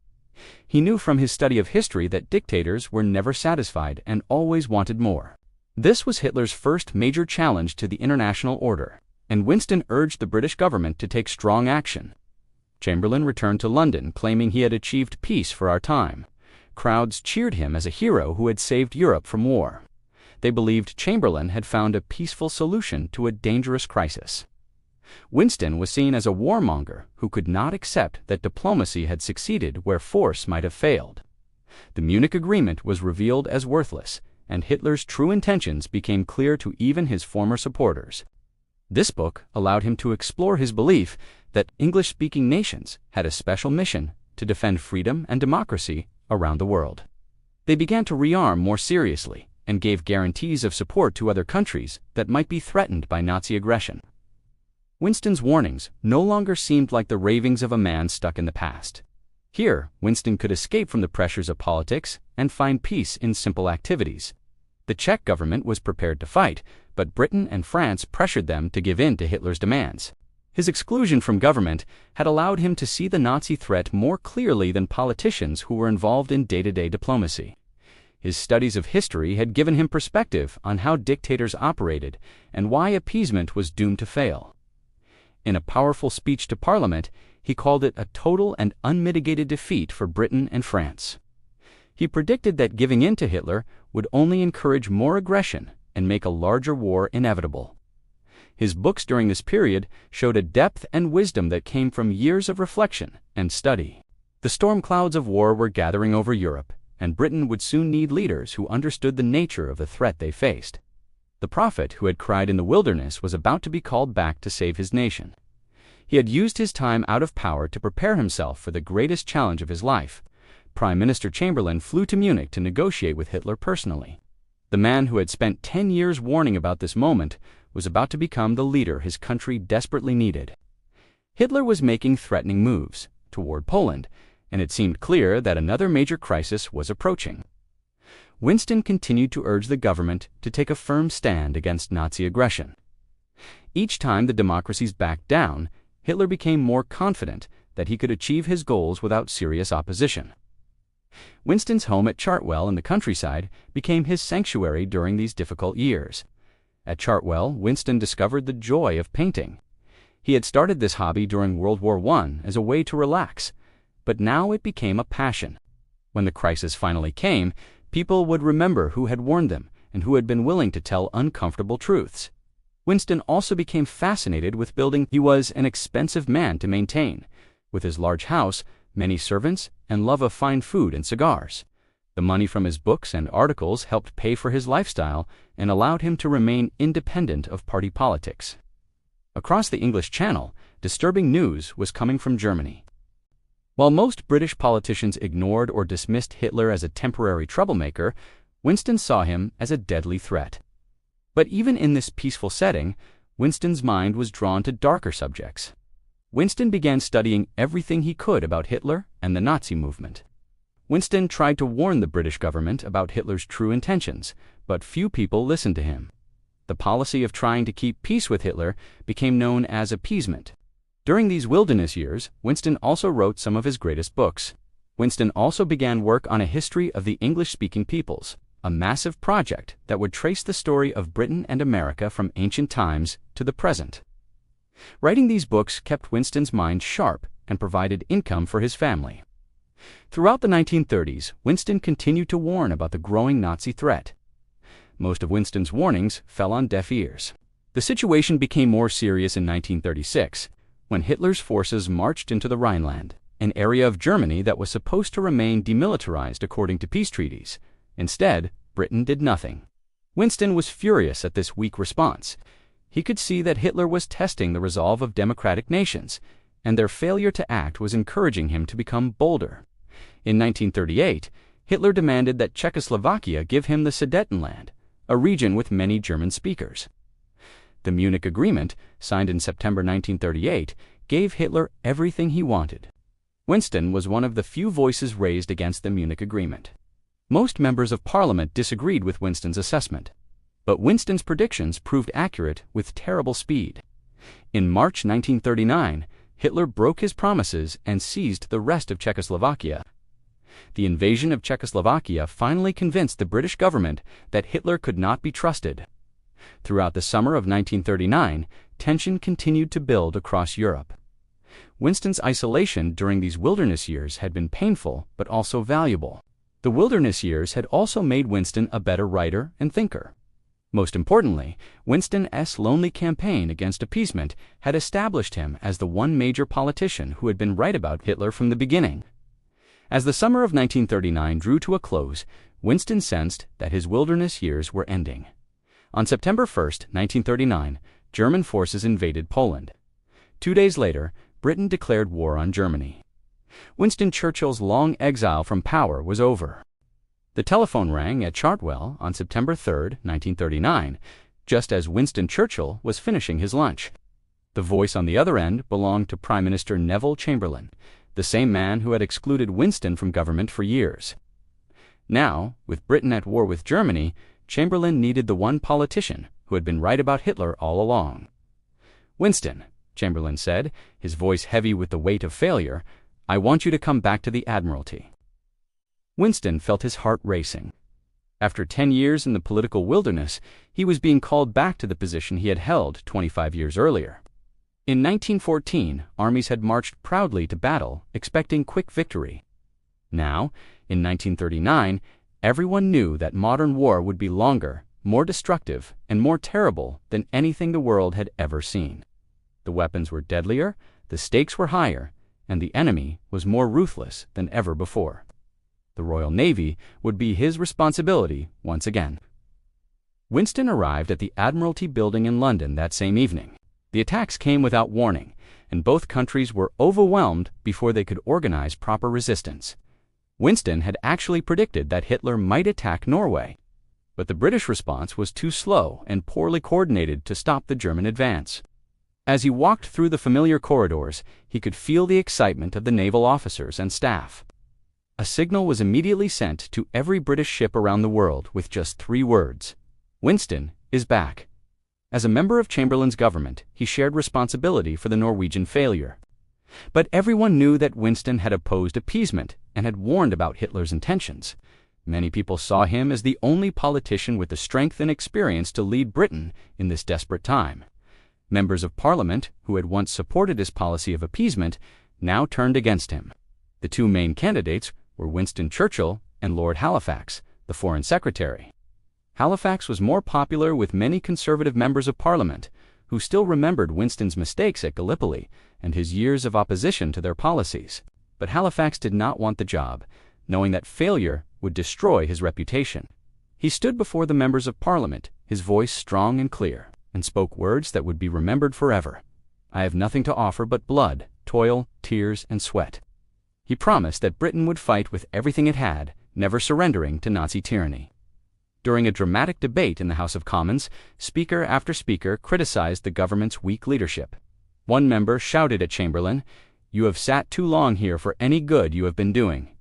He knew from his study of history that dictators were never satisfied and always wanted more. This was Hitler's first major challenge to the international order, and Winston urged the British government to take strong action. Chamberlain returned to London claiming he had achieved peace for our time. Crowds cheered him as a hero who had saved Europe from war. They believed Chamberlain had found a peaceful solution to a dangerous crisis. Winston was seen as a warmonger who could not accept that diplomacy had succeeded where force might have failed. The Munich Agreement was revealed as worthless, and Hitler's true intentions became clear to even his former supporters. This book allowed him to explore his belief that English-speaking nations had a special mission to defend freedom and democracy around the world. They began to rearm more seriously and gave guarantees of support to other countries that might be threatened by Nazi aggression. Winston's warnings no longer seemed like the ravings of a man stuck in the past. Here, Winston could escape from the pressures of politics and find peace in simple activities. The Czech government was prepared to fight, but Britain and France pressured them to give in to Hitler's demands. His exclusion from government had allowed him to see the Nazi threat more clearly than politicians who were involved in day-to-day diplomacy. His studies of history had given him perspective on how dictators operated and why appeasement was doomed to fail. In a powerful speech to Parliament, he called it a total and unmitigated defeat for Britain and France. He predicted that giving in to Hitler would only encourage more aggression and make a larger war inevitable. His books during this period showed a depth and wisdom that came from years of reflection and study. The storm clouds of war were gathering over Europe, and Britain would soon need leaders who understood the nature of the threat they faced. The prophet who had cried in the wilderness was about to be called back to save his nation. He had used his time out of power to prepare himself for the greatest challenge of his life. Prime Minister Chamberlain flew to Munich to negotiate with Hitler personally. The man who had spent 10 years warning about this moment was about to become the leader his country desperately needed. Hitler was making threatening moves toward Poland, and it seemed clear that another major crisis was approaching. Winston continued to urge the government to take a firm stand against Nazi aggression. Each time the democracies backed down, Hitler became more confident that he could achieve his goals without serious opposition. Winston's home at Chartwell in the countryside became his sanctuary during these difficult years. At Chartwell, Winston discovered the joy of painting. He had started this hobby during World War I as a way to relax, but now it became a passion. When the crisis finally came, people would remember who had warned them and who had been willing to tell uncomfortable truths. Winston also became fascinated with building. He was an expensive man to maintain, with his large house, many servants, and love of fine food and cigars. The money from his books and articles helped pay for his lifestyle and allowed him to remain independent of party politics. Across the English Channel, disturbing news was coming from Germany. While most British politicians ignored or dismissed Hitler as a temporary troublemaker, Winston saw him as a deadly threat. But even in this peaceful setting, Winston's mind was drawn to darker subjects. Winston began studying everything he could about Hitler and the Nazi movement. Winston tried to warn the British government about Hitler's true intentions, but few people listened to him. The policy of trying to keep peace with Hitler became known as appeasement. During these wilderness years, Winston also wrote some of his greatest books. Winston also began work on a history of the English-speaking peoples, a massive project that would trace the story of Britain and America from ancient times to the present. Writing these books kept Winston's mind sharp and provided income for his family. Throughout the 1930s, Winston continued to warn about the growing Nazi threat. Most of Winston's warnings fell on deaf ears. The situation became more serious in 1936, when Hitler's forces marched into the Rhineland, an area of Germany that was supposed to remain demilitarized according to peace treaties. Instead, Britain did nothing. Winston was furious at this weak response. He could see that Hitler was testing the resolve of democratic nations, and their failure to act was encouraging him to become bolder. In 1938, Hitler demanded that Czechoslovakia give him the Sudetenland, a region with many German speakers. The Munich Agreement, signed in September 1938, gave Hitler everything he wanted. Winston was one of the few voices raised against the Munich Agreement. Most members of Parliament disagreed with Winston's assessment, but Winston's predictions proved accurate with terrible speed. In March 1939, Hitler broke his promises and seized the rest of Czechoslovakia. The invasion of Czechoslovakia finally convinced the British government that Hitler could not be trusted. Throughout the summer of 1939, tension continued to build across Europe. Winston's isolation during these wilderness years had been painful but also valuable. The wilderness years had also made Winston a better writer and thinker. Most importantly, Winston's lonely campaign against appeasement had established him as the one major politician who had been right about Hitler from the beginning. As the summer of 1939 drew to a close, Winston sensed that his wilderness years were ending. On September 1, 1939, German forces invaded Poland. 2 days later, Britain declared war on Germany. Winston Churchill's long exile from power was over. The telephone rang at Chartwell on September 3, 1939, just as Winston Churchill was finishing his lunch. The voice on the other end belonged to Prime Minister Neville Chamberlain, the same man who had excluded Winston from government for years. Now, with Britain at war with Germany, Chamberlain needed the one politician who had been right about Hitler all along. "Winston," Chamberlain said, his voice heavy with the weight of failure, "I want you to come back to the Admiralty." Winston felt his heart racing. After 10 years in the political wilderness, he was being called back to the position he had held 25 years earlier. In 1914, armies had marched proudly to battle, expecting quick victory. Now, in 1939, everyone knew that modern war would be longer, more destructive, and more terrible than anything the world had ever seen. The weapons were deadlier, the stakes were higher, and the enemy was more ruthless than ever before. The Royal Navy would be his responsibility once again. Winston arrived at the Admiralty building in London that same evening. The attacks came without warning, and both countries were overwhelmed before they could organize proper resistance. Winston had actually predicted that Hitler might attack Norway, but the British response was too slow and poorly coordinated to stop the German advance. As he walked through the familiar corridors, he could feel the excitement of the naval officers and staff. A signal was immediately sent to every British ship around the world with just 3 words: "Winston is back." As a member of Chamberlain's government, he shared responsibility for the Norwegian failure. But everyone knew that Winston had opposed appeasement and had warned about Hitler's intentions. Many people saw him as the only politician with the strength and experience to lead Britain in this desperate time. Members of Parliament, who had once supported his policy of appeasement, now turned against him. The 2 main candidates were Winston Churchill and Lord Halifax, the Foreign Secretary. Halifax was more popular with many conservative members of Parliament, who still remembered Winston's mistakes at Gallipoli and his years of opposition to their policies. But Halifax did not want the job, knowing that failure would destroy his reputation. He stood before the members of Parliament, his voice strong and clear, and spoke words that would be remembered forever. I have nothing to offer but blood, toil, tears, and sweat. He promised that Britain would fight with everything it had, never surrendering to Nazi tyranny. During a dramatic debate in the House of Commons, speaker after speaker criticized the government's weak leadership. One member shouted at Chamberlain, "You have sat too long here for any good you have been doing.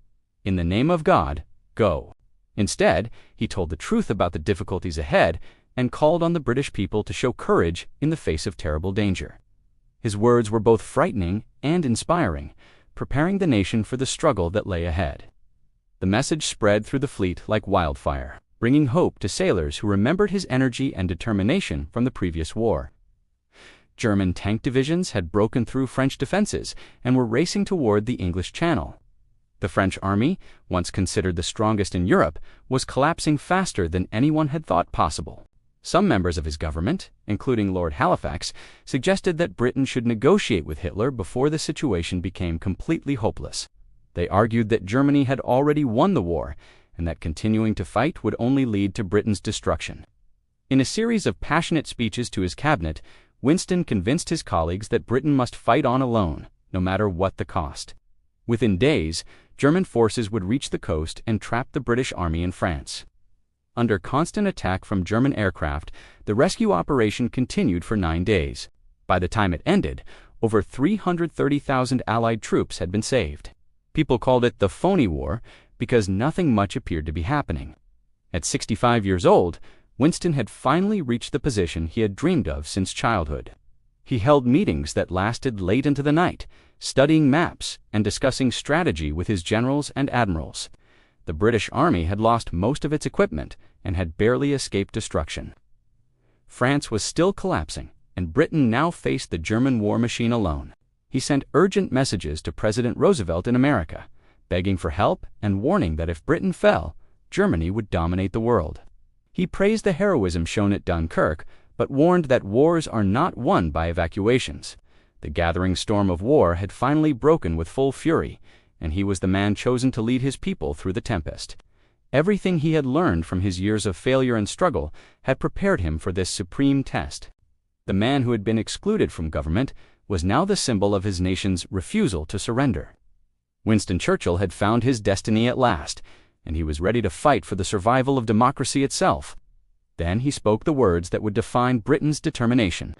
In the name of God, go." Instead, he told the truth about the difficulties ahead and called on the British people to show courage in the face of terrible danger. His words were both frightening and inspiring, preparing the nation for the struggle that lay ahead. The message spread through the fleet like wildfire, bringing hope to sailors who remembered his energy and determination from the previous war. German tank divisions had broken through French defenses and were racing toward the English Channel. The French army, once considered the strongest in Europe, was collapsing faster than anyone had thought possible. Some members of his government, including Lord Halifax, suggested that Britain should negotiate with Hitler before the situation became completely hopeless. They argued that Germany had already won the war, and that continuing to fight would only lead to Britain's destruction. In a series of passionate speeches to his cabinet, Winston convinced his colleagues that Britain must fight on alone, no matter what the cost. Within days, German forces would reach the coast and trap the British army in France. Under constant attack from German aircraft, the rescue operation continued for 9 days. By the time it ended, over 330,000 Allied troops had been saved. People called it the phony war because nothing much appeared to be happening. At 65 years old, Winston had finally reached the position he had dreamed of since childhood. He held meetings that lasted late into the night, studying maps and discussing strategy with his generals and admirals. The British Army had lost most of its equipment and had barely escaped destruction. France was still collapsing, and Britain now faced the German war machine alone. He sent urgent messages to President Roosevelt in America, begging for help and warning that if Britain fell, Germany would dominate the world. He praised the heroism shown at Dunkirk, but warned that wars are not won by evacuations. The gathering storm of war had finally broken with full fury, and he was the man chosen to lead his people through the tempest. Everything he had learned from his years of failure and struggle had prepared him for this supreme test. The man who had been excluded from government was now the symbol of his nation's refusal to surrender. Winston Churchill had found his destiny at last, and he was ready to fight for the survival of democracy itself. Then he spoke the words that would define Britain's determination.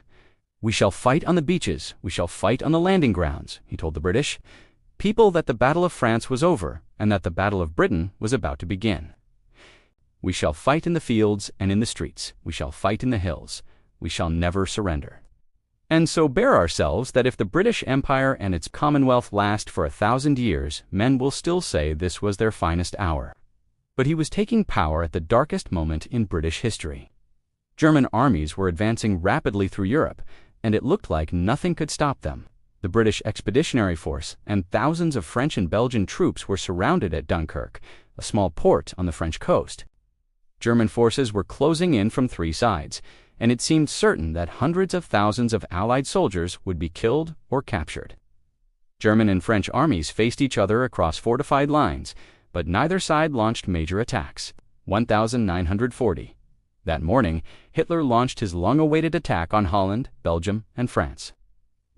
"We shall fight on the beaches, we shall fight on the landing grounds," he told the British people that the Battle of France was over and that the Battle of Britain was about to begin. "We shall fight in the fields and in the streets. We shall fight in the hills. We shall never surrender. And so bear ourselves that if the British Empire and its Commonwealth last for 1,000 years, men will still say this was their finest hour." But he was taking power at the darkest moment in British history. German armies were advancing rapidly through Europe, and it looked like nothing could stop them. The British Expeditionary Force and thousands of French and Belgian troops were surrounded at Dunkirk, a small port on the French coast. German forces were closing in from 3 sides, and it seemed certain that hundreds of thousands of Allied soldiers would be killed or captured. German and French armies faced each other across fortified lines, but neither side launched major attacks. 1940. That morning, Hitler launched his long-awaited attack on Holland, Belgium, and France.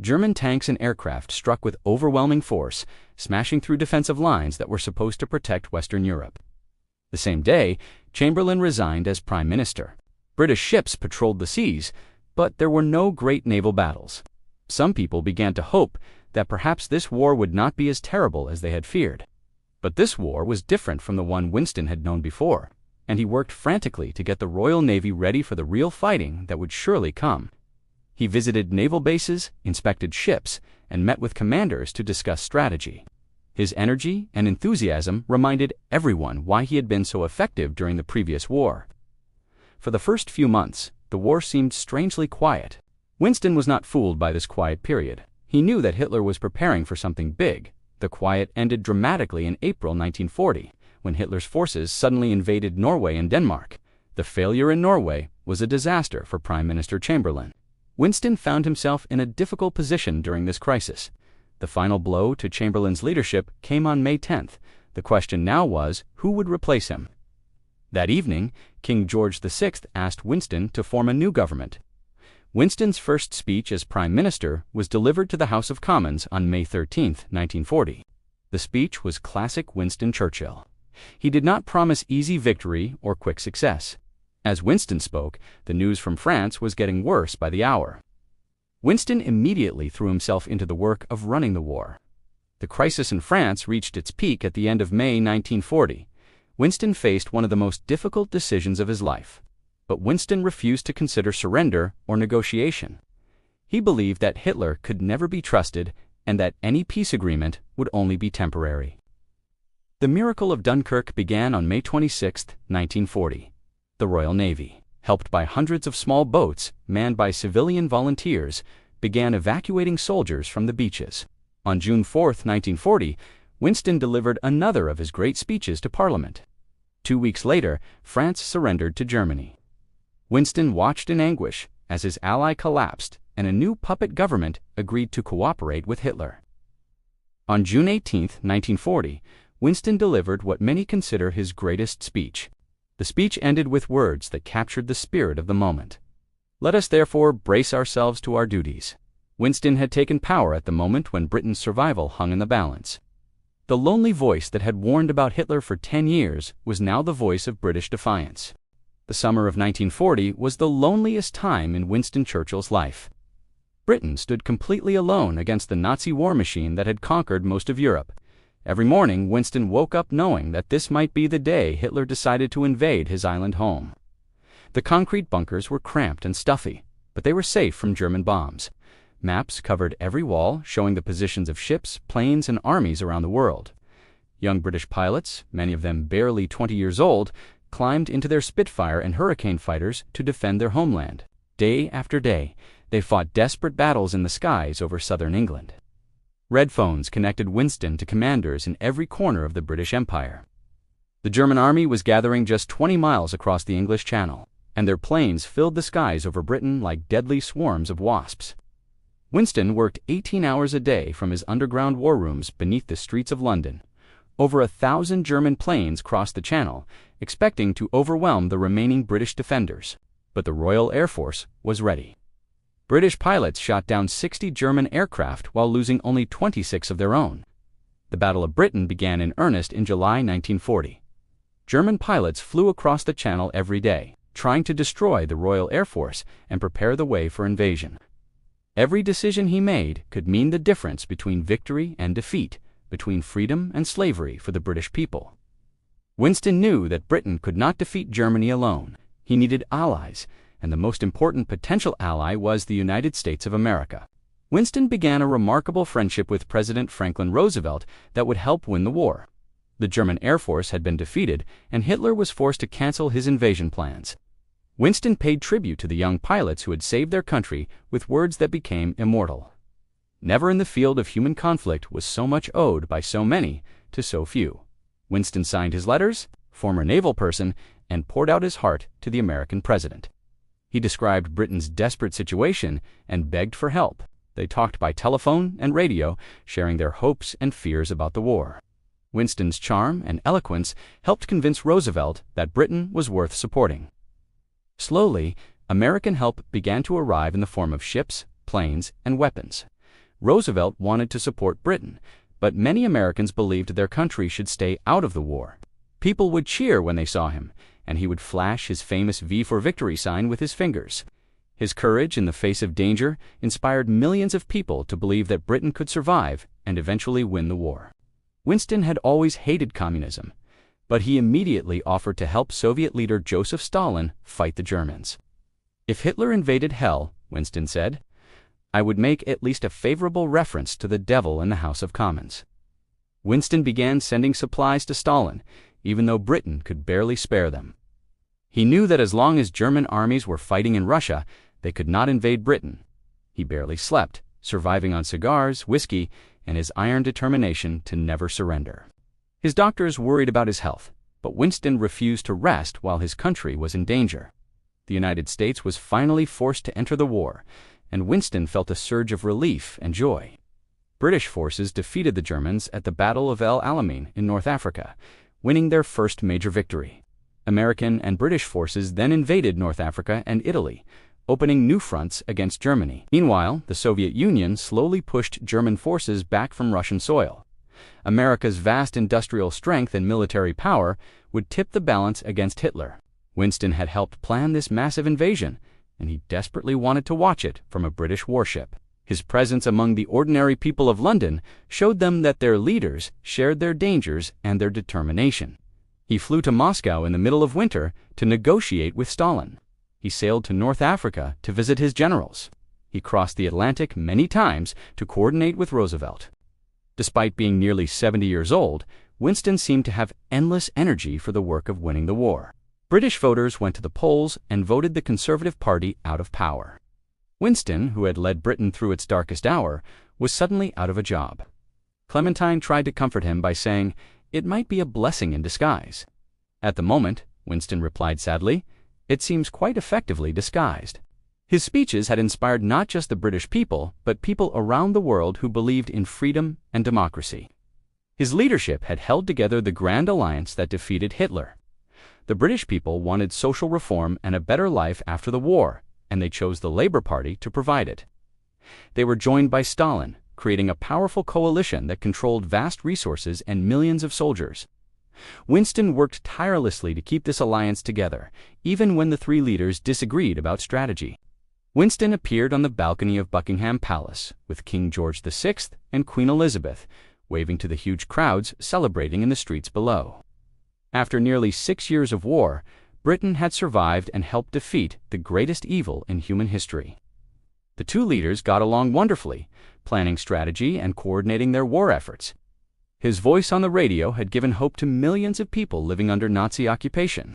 German tanks and aircraft struck with overwhelming force, smashing through defensive lines that were supposed to protect Western Europe. The same day, Chamberlain resigned as Prime Minister. British ships patrolled the seas, but there were no great naval battles. Some people began to hope that perhaps this war would not be as terrible as they had feared. But this war was different from the one Winston had known before, and he worked frantically to get the Royal Navy ready for the real fighting that would surely come. He visited naval bases, inspected ships, and met with commanders to discuss strategy. His energy and enthusiasm reminded everyone why he had been so effective during the previous war. For the first few months, the war seemed strangely quiet. Winston was not fooled by this quiet period. He knew that Hitler was preparing for something big. The quiet ended dramatically in April 1940, when Hitler's forces suddenly invaded Norway and Denmark. The failure in Norway was a disaster for Prime Minister Chamberlain. Winston found himself in a difficult position during this crisis. The final blow to Chamberlain's leadership came on May 10th. The question now was, who would replace him? That evening, King George VI asked Winston to form a new government. Winston's first speech as Prime Minister was delivered to the House of Commons on May 13, 1940. The speech was classic Winston Churchill. He did not promise easy victory or quick success. As Winston spoke, the news from France was getting worse by the hour. Winston immediately threw himself into the work of running the war. The crisis in France reached its peak at the end of May 1940. Winston faced one of the most difficult decisions of his life. But Winston refused to consider surrender or negotiation. He believed that Hitler could never be trusted and that any peace agreement would only be temporary. The miracle of Dunkirk began on May 26, 1940. The Royal Navy, helped by hundreds of small boats manned by civilian volunteers, began evacuating soldiers from the beaches. On June 4, 1940, Winston delivered another of his great speeches to Parliament. 2 weeks later, France surrendered to Germany. Winston watched in anguish as his ally collapsed and a new puppet government agreed to cooperate with Hitler. On June 18, 1940, Winston delivered what many consider his greatest speech. The speech ended with words that captured the spirit of the moment. "Let us therefore brace ourselves to our duties." Winston had taken power at the moment when Britain's survival hung in the balance. The lonely voice that had warned about Hitler for 10 years was now the voice of British defiance. The summer of 1940 was the loneliest time in Winston Churchill's life. Britain stood completely alone against the Nazi war machine that had conquered most of Europe. Every morning, Winston woke up knowing that this might be the day Hitler decided to invade his island home. The concrete bunkers were cramped and stuffy, but they were safe from German bombs. Maps covered every wall, showing the positions of ships, planes, and armies around the world. Young British pilots, many of them barely 20 years old, climbed into their Spitfire and Hurricane fighters to defend their homeland. Day after day, they fought desperate battles in the skies over southern England. Red phones connected Winston to commanders in every corner of the British Empire. The German army was gathering just 20 miles across the English Channel, and their planes filled the skies over Britain like deadly swarms of wasps. Winston worked 18 hours a day from his underground war rooms beneath the streets of London. Over 1,000 German planes crossed the Channel, expecting to overwhelm the remaining British defenders. But the Royal Air Force was ready. British pilots shot down 60 German aircraft while losing only 26 of their own. The Battle of Britain began in earnest in July 1940. German pilots flew across the Channel every day, trying to destroy the Royal Air Force and prepare the way for invasion. Every decision he made could mean the difference between victory and defeat, between freedom and slavery for the British people. Winston knew that Britain could not defeat Germany alone. He needed allies, and the most important potential ally was the United States of America. Winston began a remarkable friendship with President Franklin Roosevelt that would help win the war. The German Air Force had been defeated, and Hitler was forced to cancel his invasion plans. Winston paid tribute to the young pilots who had saved their country with words that became immortal. Never in the field of human conflict was so much owed by so many to so few. Winston signed his letters, former naval person, and poured out his heart to the American president. He described Britain's desperate situation and begged for help. They talked by telephone and radio, sharing their hopes and fears about the war. Winston's charm and eloquence helped convince Roosevelt that Britain was worth supporting. Slowly, American help began to arrive in the form of ships, planes, and weapons. Roosevelt wanted to support Britain, but many Americans believed their country should stay out of the war. People would cheer when they saw him, and he would flash his famous V for Victory sign with his fingers. His courage in the face of danger inspired millions of people to believe that Britain could survive and eventually win the war. Winston had always hated communism, but he immediately offered to help Soviet leader Joseph Stalin fight the Germans. "If Hitler invaded hell," Winston said, "I would make at least a favorable reference to the devil in the House of Commons." Winston began sending supplies to Stalin, even though Britain could barely spare them. He knew that as long as German armies were fighting in Russia, they could not invade Britain. He barely slept, surviving on cigars, whiskey, and his iron determination to never surrender. His doctors worried about his health, but Winston refused to rest while his country was in danger. The United States was finally forced to enter the war, and Winston felt a surge of relief and joy. British forces defeated the Germans at the Battle of El Alamein in North Africa, winning their first major victory. American and British forces then invaded North Africa and Italy, opening new fronts against Germany. Meanwhile, the Soviet Union slowly pushed German forces back from Russian soil. America's vast industrial strength and military power would tip the balance against Hitler. Winston had helped plan this massive invasion, and he desperately wanted to watch it from a British warship. His presence among the ordinary people of London showed them that their leaders shared their dangers and their determination. He flew to Moscow in the middle of winter to negotiate with Stalin. He sailed to North Africa to visit his generals. He crossed the Atlantic many times to coordinate with Roosevelt. Despite being nearly 70 years old, Winston seemed to have endless energy for the work of winning the war. British voters went to the polls and voted the Conservative Party out of power. Winston, who had led Britain through its darkest hour, was suddenly out of a job. Clementine tried to comfort him by saying it might be a blessing in disguise. At the moment, Winston replied sadly, it seems quite effectively disguised. His speeches had inspired not just the British people, but people around the world who believed in freedom and democracy. His leadership had held together the Grand Alliance that defeated Hitler. The British people wanted social reform and a better life after the war, and they chose the Labour Party to provide it. They were joined by Stalin, creating a powerful coalition that controlled vast resources and millions of soldiers. Winston worked tirelessly to keep this alliance together, even when the three leaders disagreed about strategy. Winston appeared on the balcony of Buckingham Palace with King George VI and Queen Elizabeth, waving to the huge crowds celebrating in the streets below. After nearly 6 years of war, Britain had survived and helped defeat the greatest evil in human history. The two leaders got along wonderfully, planning strategy and coordinating their war efforts. His voice on the radio had given hope to millions of people living under Nazi occupation.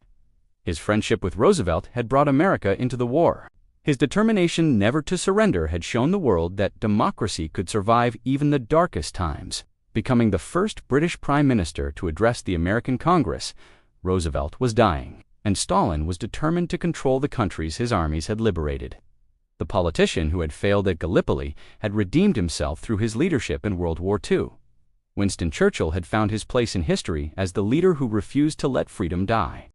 His friendship with Roosevelt had brought America into the war. His determination never to surrender had shown the world that democracy could survive even the darkest times. Becoming the first British Prime Minister to address the American Congress, Roosevelt was dying, and Stalin was determined to control the countries his armies had liberated. The politician who had failed at Gallipoli had redeemed himself through his leadership in World War II. Winston Churchill had found his place in history as the leader who refused to let freedom die.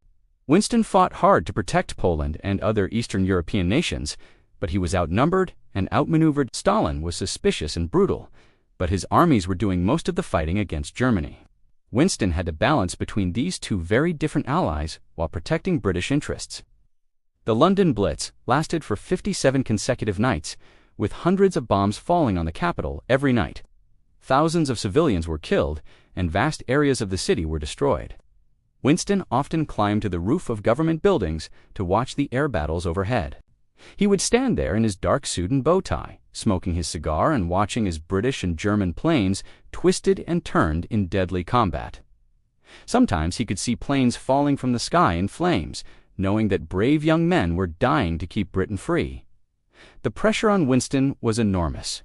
Winston fought hard to protect Poland and other Eastern European nations, but he was outnumbered and outmaneuvered. Stalin was suspicious and brutal, but his armies were doing most of the fighting against Germany. Winston had to balance between these two very different allies while protecting British interests. The London Blitz lasted for 57 consecutive nights, with hundreds of bombs falling on the capital every night. Thousands of civilians were killed, and vast areas of the city were destroyed. Winston often climbed to the roof of government buildings to watch the air battles overhead. He would stand there in his dark suit and bow tie, smoking his cigar and watching as British and German planes twisted and turned in deadly combat. Sometimes he could see planes falling from the sky in flames, knowing that brave young men were dying to keep Britain free. The pressure on Winston was enormous.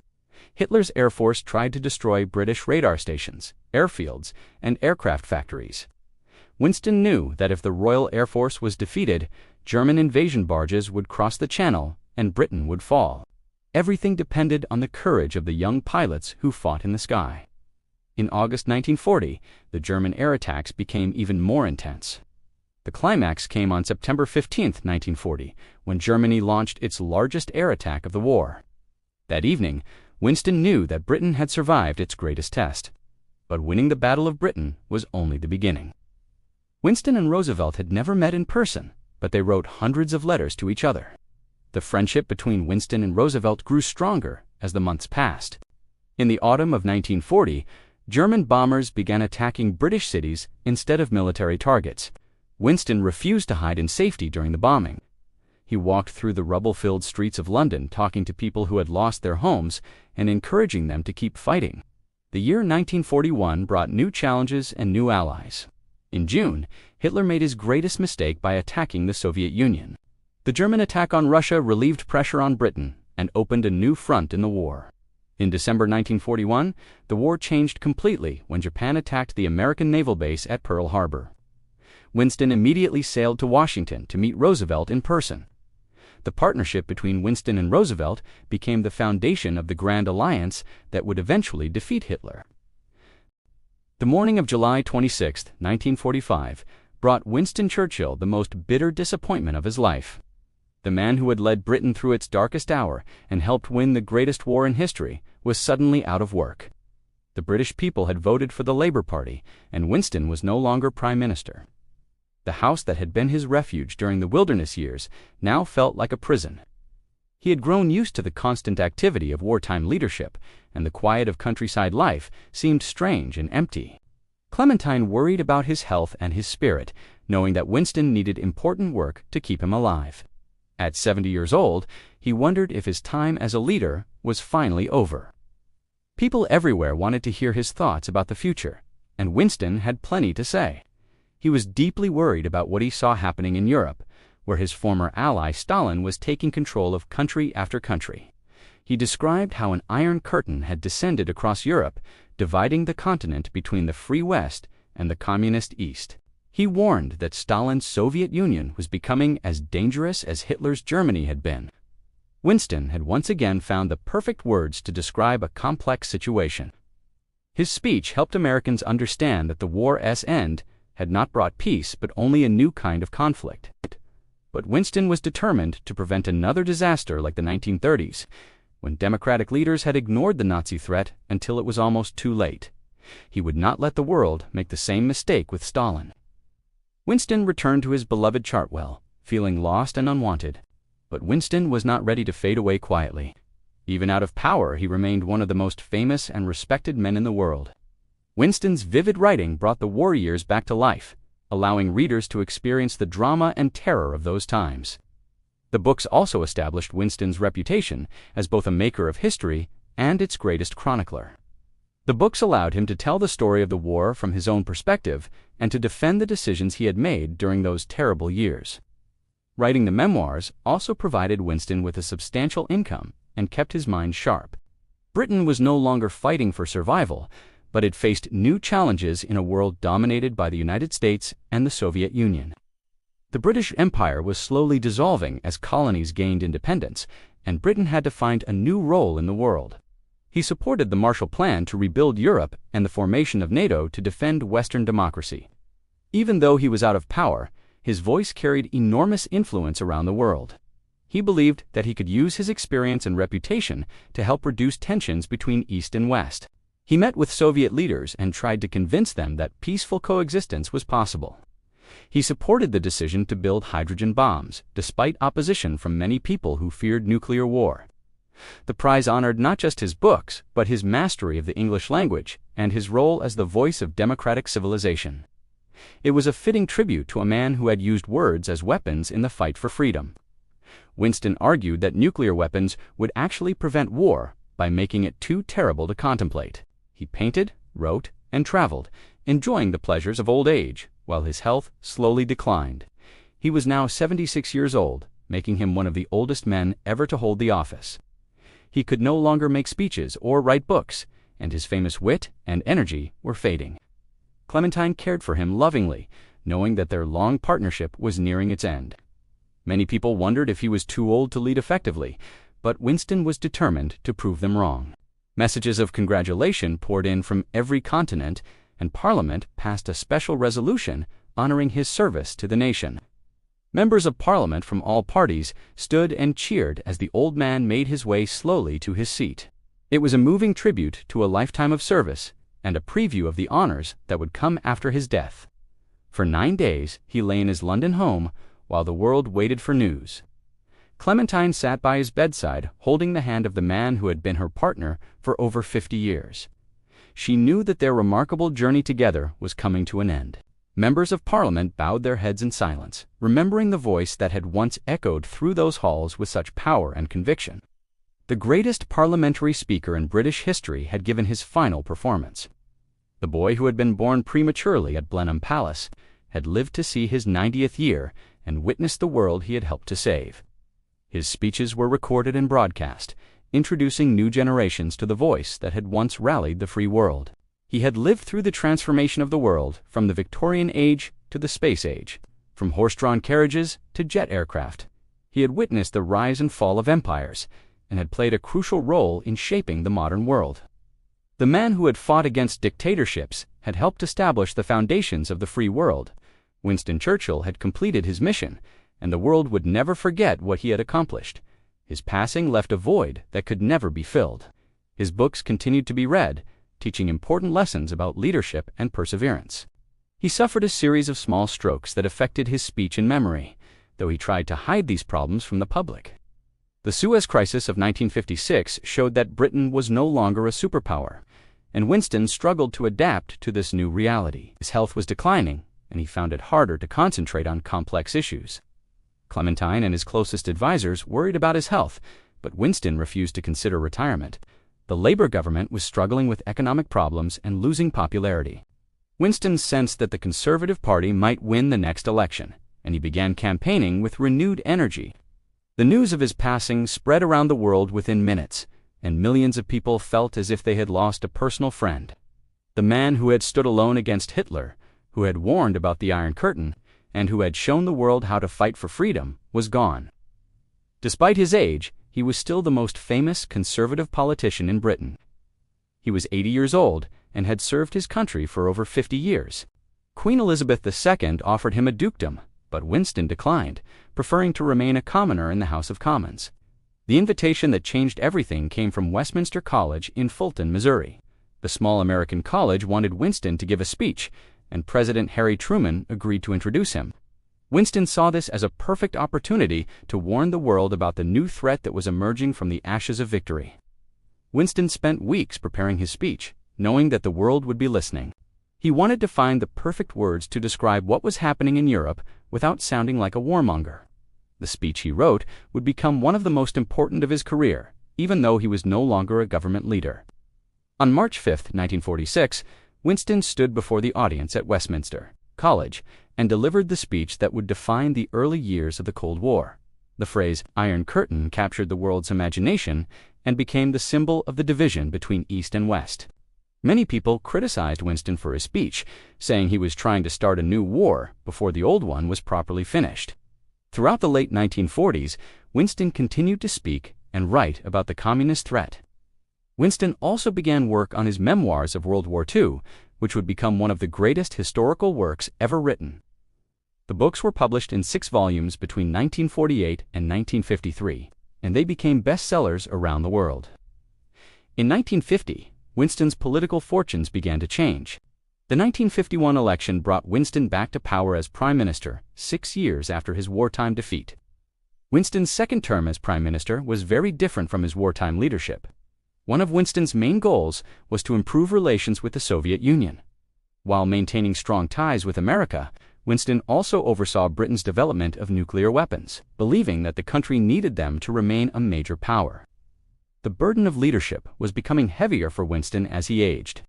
Hitler's Air Force tried to destroy British radar stations, airfields, and aircraft factories. Winston knew that if the Royal Air Force was defeated, German invasion barges would cross the Channel and Britain would fall. Everything depended on the courage of the young pilots who fought in the sky. In August 1940, the German air attacks became even more intense. The climax came on September 15, 1940, when Germany launched its largest air attack of the war. That evening, Winston knew that Britain had survived its greatest test. But winning the Battle of Britain was only the beginning. Winston and Roosevelt had never met in person, but they wrote hundreds of letters to each other. The friendship between Winston and Roosevelt grew stronger as the months passed. In the autumn of 1940, German bombers began attacking British cities instead of military targets. Winston refused to hide in safety during the bombing. He walked through the rubble-filled streets of London talking to people who had lost their homes and encouraging them to keep fighting. The year 1941 brought new challenges and new allies. In June, Hitler made his greatest mistake by attacking the Soviet Union. The German attack on Russia relieved pressure on Britain and opened a new front in the war. In December 1941, the war changed completely when Japan attacked the American naval base at Pearl Harbor. Winston immediately sailed to Washington to meet Roosevelt in person. The partnership between Winston and Roosevelt became the foundation of the Grand Alliance that would eventually defeat Hitler. The morning of July 26, 1945, brought Winston Churchill the most bitter disappointment of his life. The man who had led Britain through its darkest hour and helped win the greatest war in history was suddenly out of work. The British people had voted for the Labour Party, and Winston was no longer Prime Minister. The house that had been his refuge during the wilderness years now felt like a prison. He had grown used to the constant activity of wartime leadership, and the quiet of countryside life seemed strange and empty. Clementine worried about his health and his spirit, knowing that Winston needed important work to keep him alive. At 70 years old, he wondered if his time as a leader was finally over. People everywhere wanted to hear his thoughts about the future, and Winston had plenty to say. He was deeply worried about what he saw happening in Europe, where his former ally Stalin was taking control of country after country. He described how an iron curtain had descended across Europe, dividing the continent between the free West and the communist East. He warned that Stalin's Soviet Union was becoming as dangerous as Hitler's Germany had been. Winston had once again found the perfect words to describe a complex situation. His speech helped Americans understand that the war's end had not brought peace but only a new kind of conflict. But Winston was determined to prevent another disaster like the 1930s, when democratic leaders had ignored the Nazi threat until it was almost too late. He would not let the world make the same mistake with Stalin. Winston returned to his beloved Chartwell, feeling lost and unwanted. But Winston was not ready to fade away quietly. Even out of power, he remained one of the most famous and respected men in the world. Winston's vivid writing brought the war years back to life, allowing readers to experience the drama and terror of those times. The books also established Winston's reputation as both a maker of history and its greatest chronicler. The books allowed him to tell the story of the war from his own perspective and to defend the decisions he had made during those terrible years. Writing the memoirs also provided Winston with a substantial income and kept his mind sharp. Britain was no longer fighting for survival, but it faced new challenges in a world dominated by the United States and the Soviet Union. The British Empire was slowly dissolving as colonies gained independence, and Britain had to find a new role in the world. He supported the Marshall Plan to rebuild Europe and the formation of NATO to defend Western democracy. Even though he was out of power, his voice carried enormous influence around the world. He believed that he could use his experience and reputation to help reduce tensions between East and West. He met with Soviet leaders and tried to convince them that peaceful coexistence was possible. He supported the decision to build hydrogen bombs, despite opposition from many people who feared nuclear war. The prize honored not just his books, but his mastery of the English language and his role as the voice of democratic civilization. It was a fitting tribute to a man who had used words as weapons in the fight for freedom. Winston argued that nuclear weapons would actually prevent war by making it too terrible to contemplate. He painted, wrote, and traveled, enjoying the pleasures of old age, while his health slowly declined. He was now 76 years old, making him one of the oldest men ever to hold the office. He could no longer make speeches or write books, and his famous wit and energy were fading. Clementine cared for him lovingly, knowing that their long partnership was nearing its end. Many people wondered if he was too old to lead effectively, but Winston was determined to prove them wrong. Messages of congratulation poured in from every continent, and Parliament passed a special resolution honoring his service to the nation. Members of Parliament from all parties stood and cheered as the old man made his way slowly to his seat. It was a moving tribute to a lifetime of service and a preview of the honors that would come after his death. For 9 days he lay in his London home while the world waited for news. Clementine sat by his bedside, holding the hand of the man who had been her partner for over 50 years. She knew that their remarkable journey together was coming to an end. Members of Parliament bowed their heads in silence, remembering the voice that had once echoed through those halls with such power and conviction. The greatest parliamentary speaker in British history had given his final performance. The boy who had been born prematurely at Blenheim Palace had lived to see his 90th year and witnessed the world he had helped to save. His speeches were recorded and broadcast, introducing new generations to the voice that had once rallied the free world. He had lived through the transformation of the world from the Victorian age to the space age, from horse-drawn carriages to jet aircraft. He had witnessed the rise and fall of empires, and had played a crucial role in shaping the modern world. The man who had fought against dictatorships had helped establish the foundations of the free world. Winston Churchill had completed his mission, and the world would never forget what he had accomplished. His passing left a void that could never be filled. His books continued to be read, teaching important lessons about leadership and perseverance. He suffered a series of small strokes that affected his speech and memory, though he tried to hide these problems from the public. The Suez Crisis of 1956 showed that Britain was no longer a superpower, and Winston struggled to adapt to this new reality. His health was declining, and he found it harder to concentrate on complex issues. Clementine and his closest advisors worried about his health, but Winston refused to consider retirement. The Labour government was struggling with economic problems and losing popularity. Winston sensed that the Conservative Party might win the next election, and he began campaigning with renewed energy. The news of his passing spread around the world within minutes, and millions of people felt as if they had lost a personal friend. The man who had stood alone against Hitler, who had warned about the Iron Curtain, and who had shown the world how to fight for freedom, was gone. Despite his age, he was still the most famous conservative politician in Britain. He was 80 years old and had served his country for over 50 years. Queen Elizabeth II offered him a dukedom, but Winston declined, preferring to remain a commoner in the House of Commons. The invitation that changed everything came from Westminster College in Fulton, Missouri. The small American college wanted Winston to give a speech, and President Harry Truman agreed to introduce him. Winston saw this as a perfect opportunity to warn the world about the new threat that was emerging from the ashes of victory. Winston spent weeks preparing his speech, knowing that the world would be listening. He wanted to find the perfect words to describe what was happening in Europe without sounding like a warmonger. The speech he wrote would become one of the most important of his career, even though he was no longer a government leader. On March 5, 1946, Winston stood before the audience at Westminster College and delivered the speech that would define the early years of the Cold War. The phrase Iron Curtain captured the world's imagination and became the symbol of the division between East and West. Many people criticized Winston for his speech, saying he was trying to start a new war before the old one was properly finished. Throughout the late 1940s, Winston continued to speak and write about the communist threat. Winston also began work on his memoirs of World War II, which would become one of the greatest historical works ever written. The books were published in 6 volumes between 1948 and 1953, and they became bestsellers around the world. In 1950, Winston's political fortunes began to change. The 1951 election brought Winston back to power as Prime Minister 6 years after his wartime defeat. Winston's second term as Prime Minister was very different from his wartime leadership. One of Winston's main goals was to improve relations with the Soviet Union. While maintaining strong ties with America, Winston also oversaw Britain's development of nuclear weapons, believing that the country needed them to remain a major power. The burden of leadership was becoming heavier for Winston as he aged.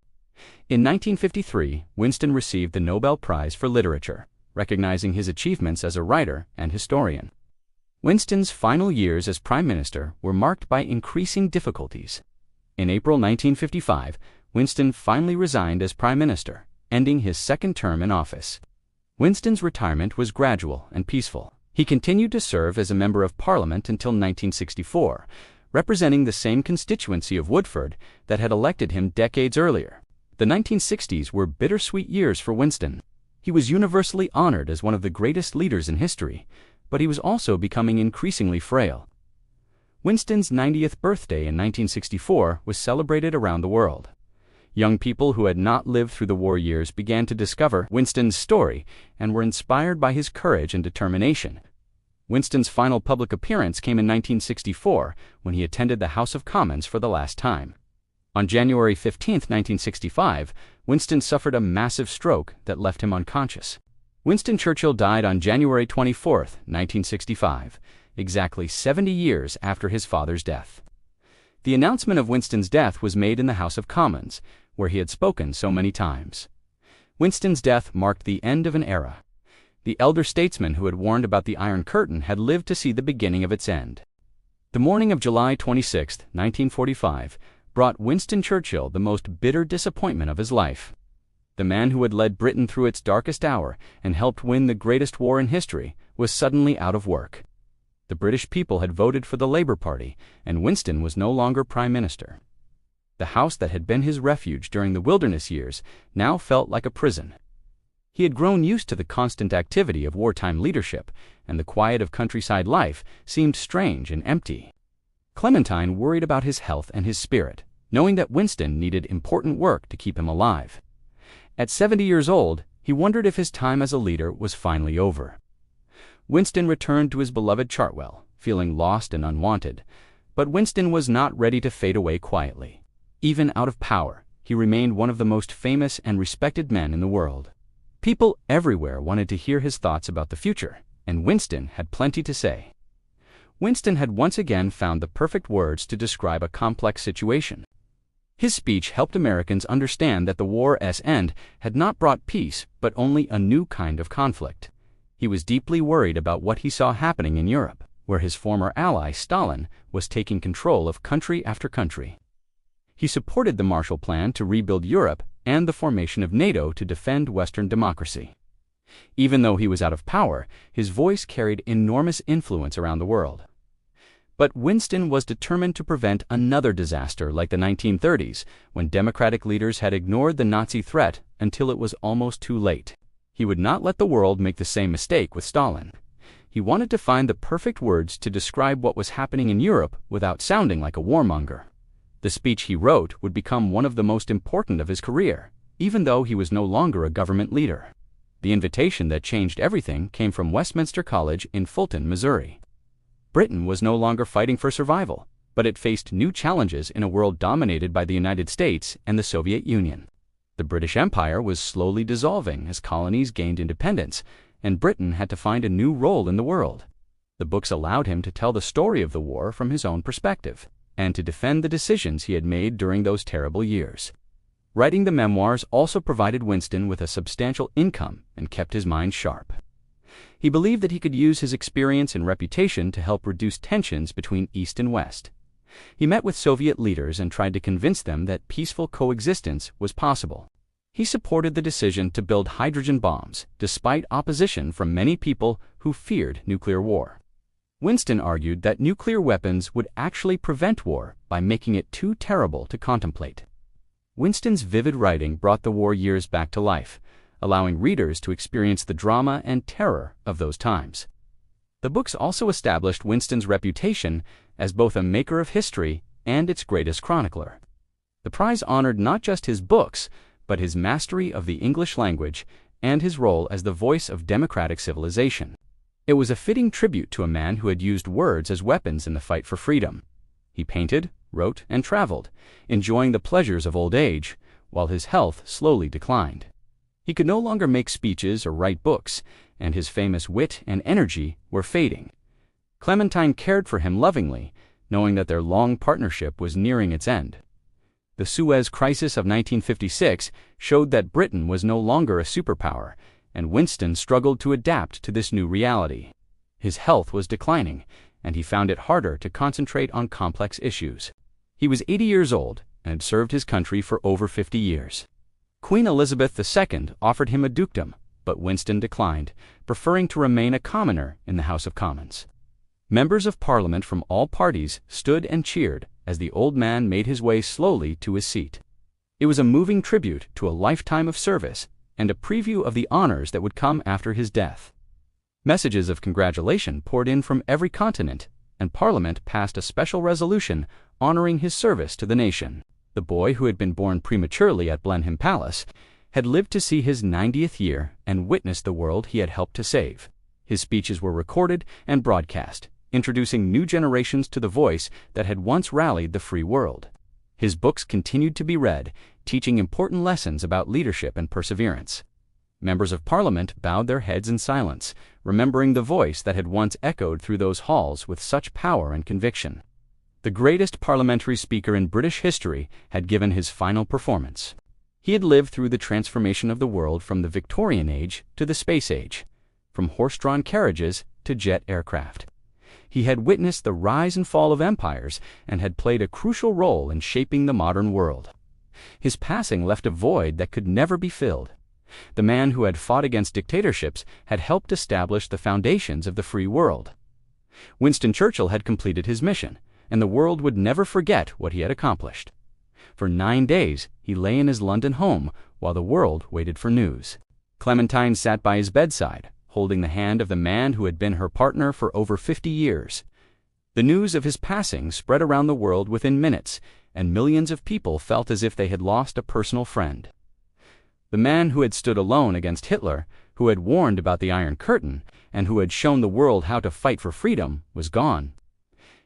In 1953, Winston received the Nobel Prize for Literature, recognizing his achievements as a writer and historian. Winston's final years as Prime Minister were marked by increasing difficulties. In April 1955, Winston finally resigned as Prime Minister, ending his second term in office. Winston's retirement was gradual and peaceful. He continued to serve as a member of Parliament until 1964, representing the same constituency of Woodford that had elected him decades earlier. The 1960s were bittersweet years for Winston. He was universally honored as one of the greatest leaders in history, but he was also becoming increasingly frail. Winston's 90th birthday in 1964 was celebrated around the world. Young people who had not lived through the war years began to discover Winston's story and were inspired by his courage and determination. Winston's final public appearance came in 1964 when he attended the House of Commons for the last time. On January 15, 1965, Winston suffered a massive stroke that left him unconscious. Winston Churchill died on January 24, 1965, exactly 70 years after his father's death. The announcement of Winston's death was made in the House of Commons, where he had spoken so many times. Winston's death marked the end of an era. The elder statesman who had warned about the Iron Curtain had lived to see the beginning of its end. The morning of July 26, 1945, brought Winston Churchill the most bitter disappointment of his life. The man who had led Britain through its darkest hour and helped win the greatest war in history was suddenly out of work. The British people had voted for the Labour Party, and Winston was no longer Prime Minister. The house that had been his refuge during the wilderness years now felt like a prison. He had grown used to the constant activity of wartime leadership, and the quiet of countryside life seemed strange and empty. Clementine worried about his health and his spirit, knowing that Winston needed important work to keep him alive. At 70 years old, he wondered if his time as a leader was finally over. Winston returned to his beloved Chartwell, feeling lost and unwanted, but Winston was not ready to fade away quietly. Even out of power, he remained one of the most famous and respected men in the world. People everywhere wanted to hear his thoughts about the future, and Winston had plenty to say. Winston had once again found the perfect words to describe a complex situation. His speech helped Americans understand that the war's end had not brought peace, but only a new kind of conflict. He was deeply worried about what he saw happening in Europe, where his former ally Stalin was taking control of country after country. He supported the Marshall Plan to rebuild Europe and the formation of NATO to defend Western democracy. Even though he was out of power, his voice carried enormous influence around the world. But Winston was determined to prevent another disaster like the 1930s, when democratic leaders had ignored the Nazi threat until it was almost too late. He would not let the world make the same mistake with Stalin. He wanted to find the perfect words to describe what was happening in Europe without sounding like a warmonger. The speech he wrote would become one of the most important of his career, even though he was no longer a government leader. The invitation that changed everything came from Westminster College in Fulton, Missouri. Britain was no longer fighting for survival, but it faced new challenges in a world dominated by the United States and the Soviet Union. The British Empire was slowly dissolving as colonies gained independence, and Britain had to find a new role in the world. The books allowed him to tell the story of the war from his own perspective, and to defend the decisions he had made during those terrible years. Writing the memoirs also provided Winston with a substantial income and kept his mind sharp. He believed that he could use his experience and reputation to help reduce tensions between East and West. He met with Soviet leaders and tried to convince them that peaceful coexistence was possible. He supported the decision to build hydrogen bombs, despite opposition from many people who feared nuclear war. Winston argued that nuclear weapons would actually prevent war by making it too terrible to contemplate. Winston's vivid writing brought the war years back to life, allowing readers to experience the drama and terror of those times. The books also established Winston's reputation as both a maker of history and its greatest chronicler. The prize honored not just his books, but his mastery of the English language and his role as the voice of democratic civilization. It was a fitting tribute to a man who had used words as weapons in the fight for freedom. He painted, wrote, and traveled, enjoying the pleasures of old age, while his health slowly declined. He could no longer make speeches or write books, and his famous wit and energy were fading. Clementine cared for him lovingly, knowing that their long partnership was nearing its end. The Suez Crisis of 1956 showed that Britain was no longer a superpower, and Winston struggled to adapt to this new reality. His health was declining, and he found it harder to concentrate on complex issues. He was 80 years old and had served his country for over 50 years. Queen Elizabeth II offered him a dukedom, but Winston declined, preferring to remain a commoner in the House of Commons. Members of Parliament from all parties stood and cheered as the old man made his way slowly to his seat. It was a moving tribute to a lifetime of service and a preview of the honors that would come after his death. Messages of congratulation poured in from every continent, and Parliament passed a special resolution honoring his service to the nation. The boy, who had been born prematurely at Blenheim Palace, had lived to see his 90th year and witnessed the world he had helped to save. His speeches were recorded and broadcast, introducing new generations to the voice that had once rallied the free world. His books continued to be read, teaching important lessons about leadership and perseverance. Members of Parliament bowed their heads in silence, remembering the voice that had once echoed through those halls with such power and conviction. The greatest parliamentary speaker in British history had given his final performance. He had lived through the transformation of the world from the Victorian Age to the Space Age, from horse-drawn carriages to jet aircraft. He had witnessed the rise and fall of empires and had played a crucial role in shaping the modern world. His passing left a void that could never be filled. The man who had fought against dictatorships had helped establish the foundations of the free world. Winston Churchill had completed his mission, and the world would never forget what he had accomplished. For 9 days, he lay in his London home while the world waited for news. Clementine sat by his bedside, holding the hand of the man who had been her partner for over 50 years. The news of his passing spread around the world within minutes, and millions of people felt as if they had lost a personal friend. The man who had stood alone against Hitler, who had warned about the Iron Curtain, and who had shown the world how to fight for freedom, was gone.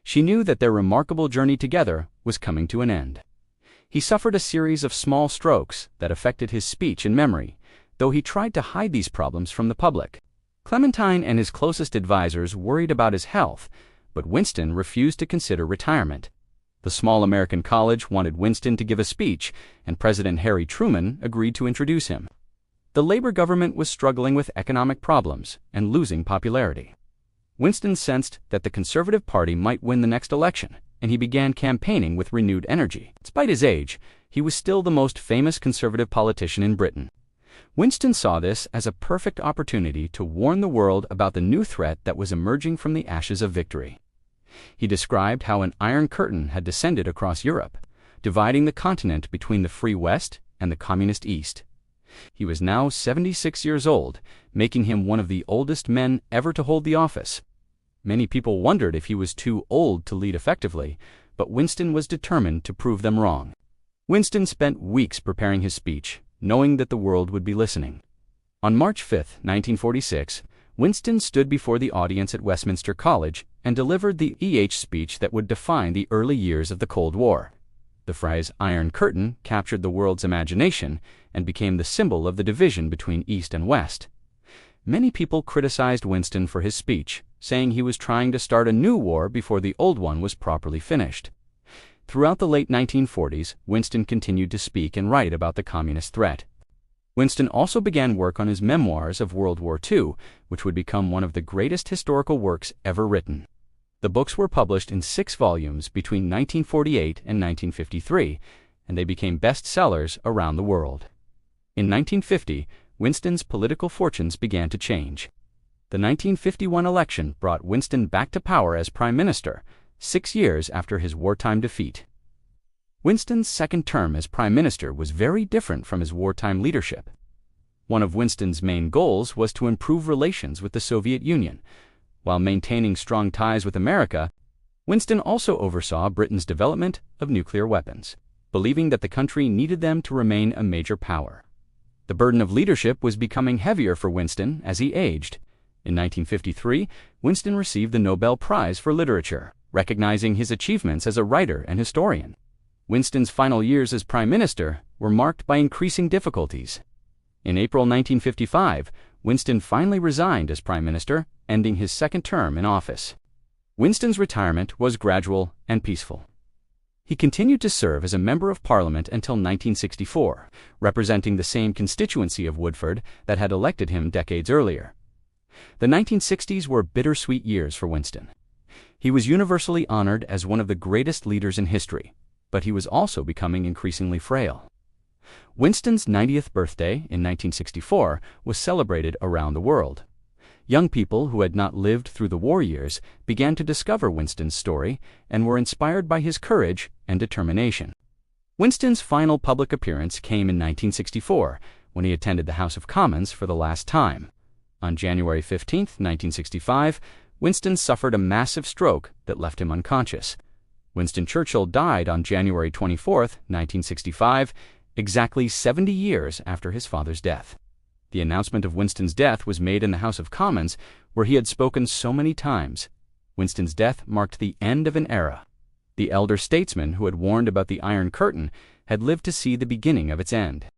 She knew that their remarkable journey together was coming to an end. He suffered a series of small strokes that affected his speech and memory, though he tried to hide these problems from the public. Clementine and his closest advisors worried about his health, but Winston refused to consider retirement. The small American college wanted Winston to give a speech, and President Harry Truman agreed to introduce him. The Labor government was struggling with economic problems and losing popularity. Winston sensed that the Conservative Party might win the next election, and he began campaigning with renewed energy. Despite his age, he was still the most famous conservative politician in Britain. Winston saw this as a perfect opportunity to warn the world about the new threat that was emerging from the ashes of victory. He described how an Iron Curtain had descended across Europe, dividing the continent between the free West and the communist East. He was now 76 years old, making him one of the oldest men ever to hold the office. Many people wondered if he was too old to lead effectively, but Winston was determined to prove them wrong. Winston spent weeks preparing his speech, knowing that the world would be listening. On March 5, 1946, Winston stood before the audience at Westminster College and delivered the speech that would define the early years of the Cold War. The phrase Iron Curtain captured the world's imagination and became the symbol of the division between East and West. Many people criticized Winston for his speech, saying he was trying to start a new war before the old one was properly finished. Throughout the late 1940s, Winston continued to speak and write about the communist threat. Winston also began work on his memoirs of World War II, which would become one of the greatest historical works ever written. The books were published in 6 volumes between 1948 and 1953, and they became bestsellers around the world. In 1950, Winston's political fortunes began to change. The 1951 election brought Winston back to power as Prime Minister, 6 years after his wartime defeat. Winston's second term as Prime Minister was very different from his wartime leadership. One of Winston's main goals was to improve relations with the Soviet Union. While maintaining strong ties with America, Winston also oversaw Britain's development of nuclear weapons, believing that the country needed them to remain a major power. The burden of leadership was becoming heavier for Winston as he aged. In 1953, Winston received the Nobel Prize for Literature, recognizing his achievements as a writer and historian. Winston's final years as Prime Minister were marked by increasing difficulties. In April 1955, Winston finally resigned as Prime Minister, ending his second term in office. Winston's retirement was gradual and peaceful. He continued to serve as a Member of Parliament until 1964, representing the same constituency of Woodford that had elected him decades earlier. The 1960s were bittersweet years for Winston. He was universally honored as one of the greatest leaders in history, but he was also becoming increasingly frail. Winston's 90th birthday in 1964 was celebrated around the world. Young people who had not lived through the war years began to discover Winston's story and were inspired by his courage and determination. Winston's final public appearance came in 1964, when he attended the House of Commons for the last time. On January 15, 1965, Winston suffered a massive stroke that left him unconscious. Winston Churchill died on January 24, 1965, exactly 70 years after his father's death. The announcement of Winston's death was made in the House of Commons, where he had spoken so many times. Winston's death marked the end of an era. The elder statesman who had warned about the Iron Curtain had lived to see the beginning of its end.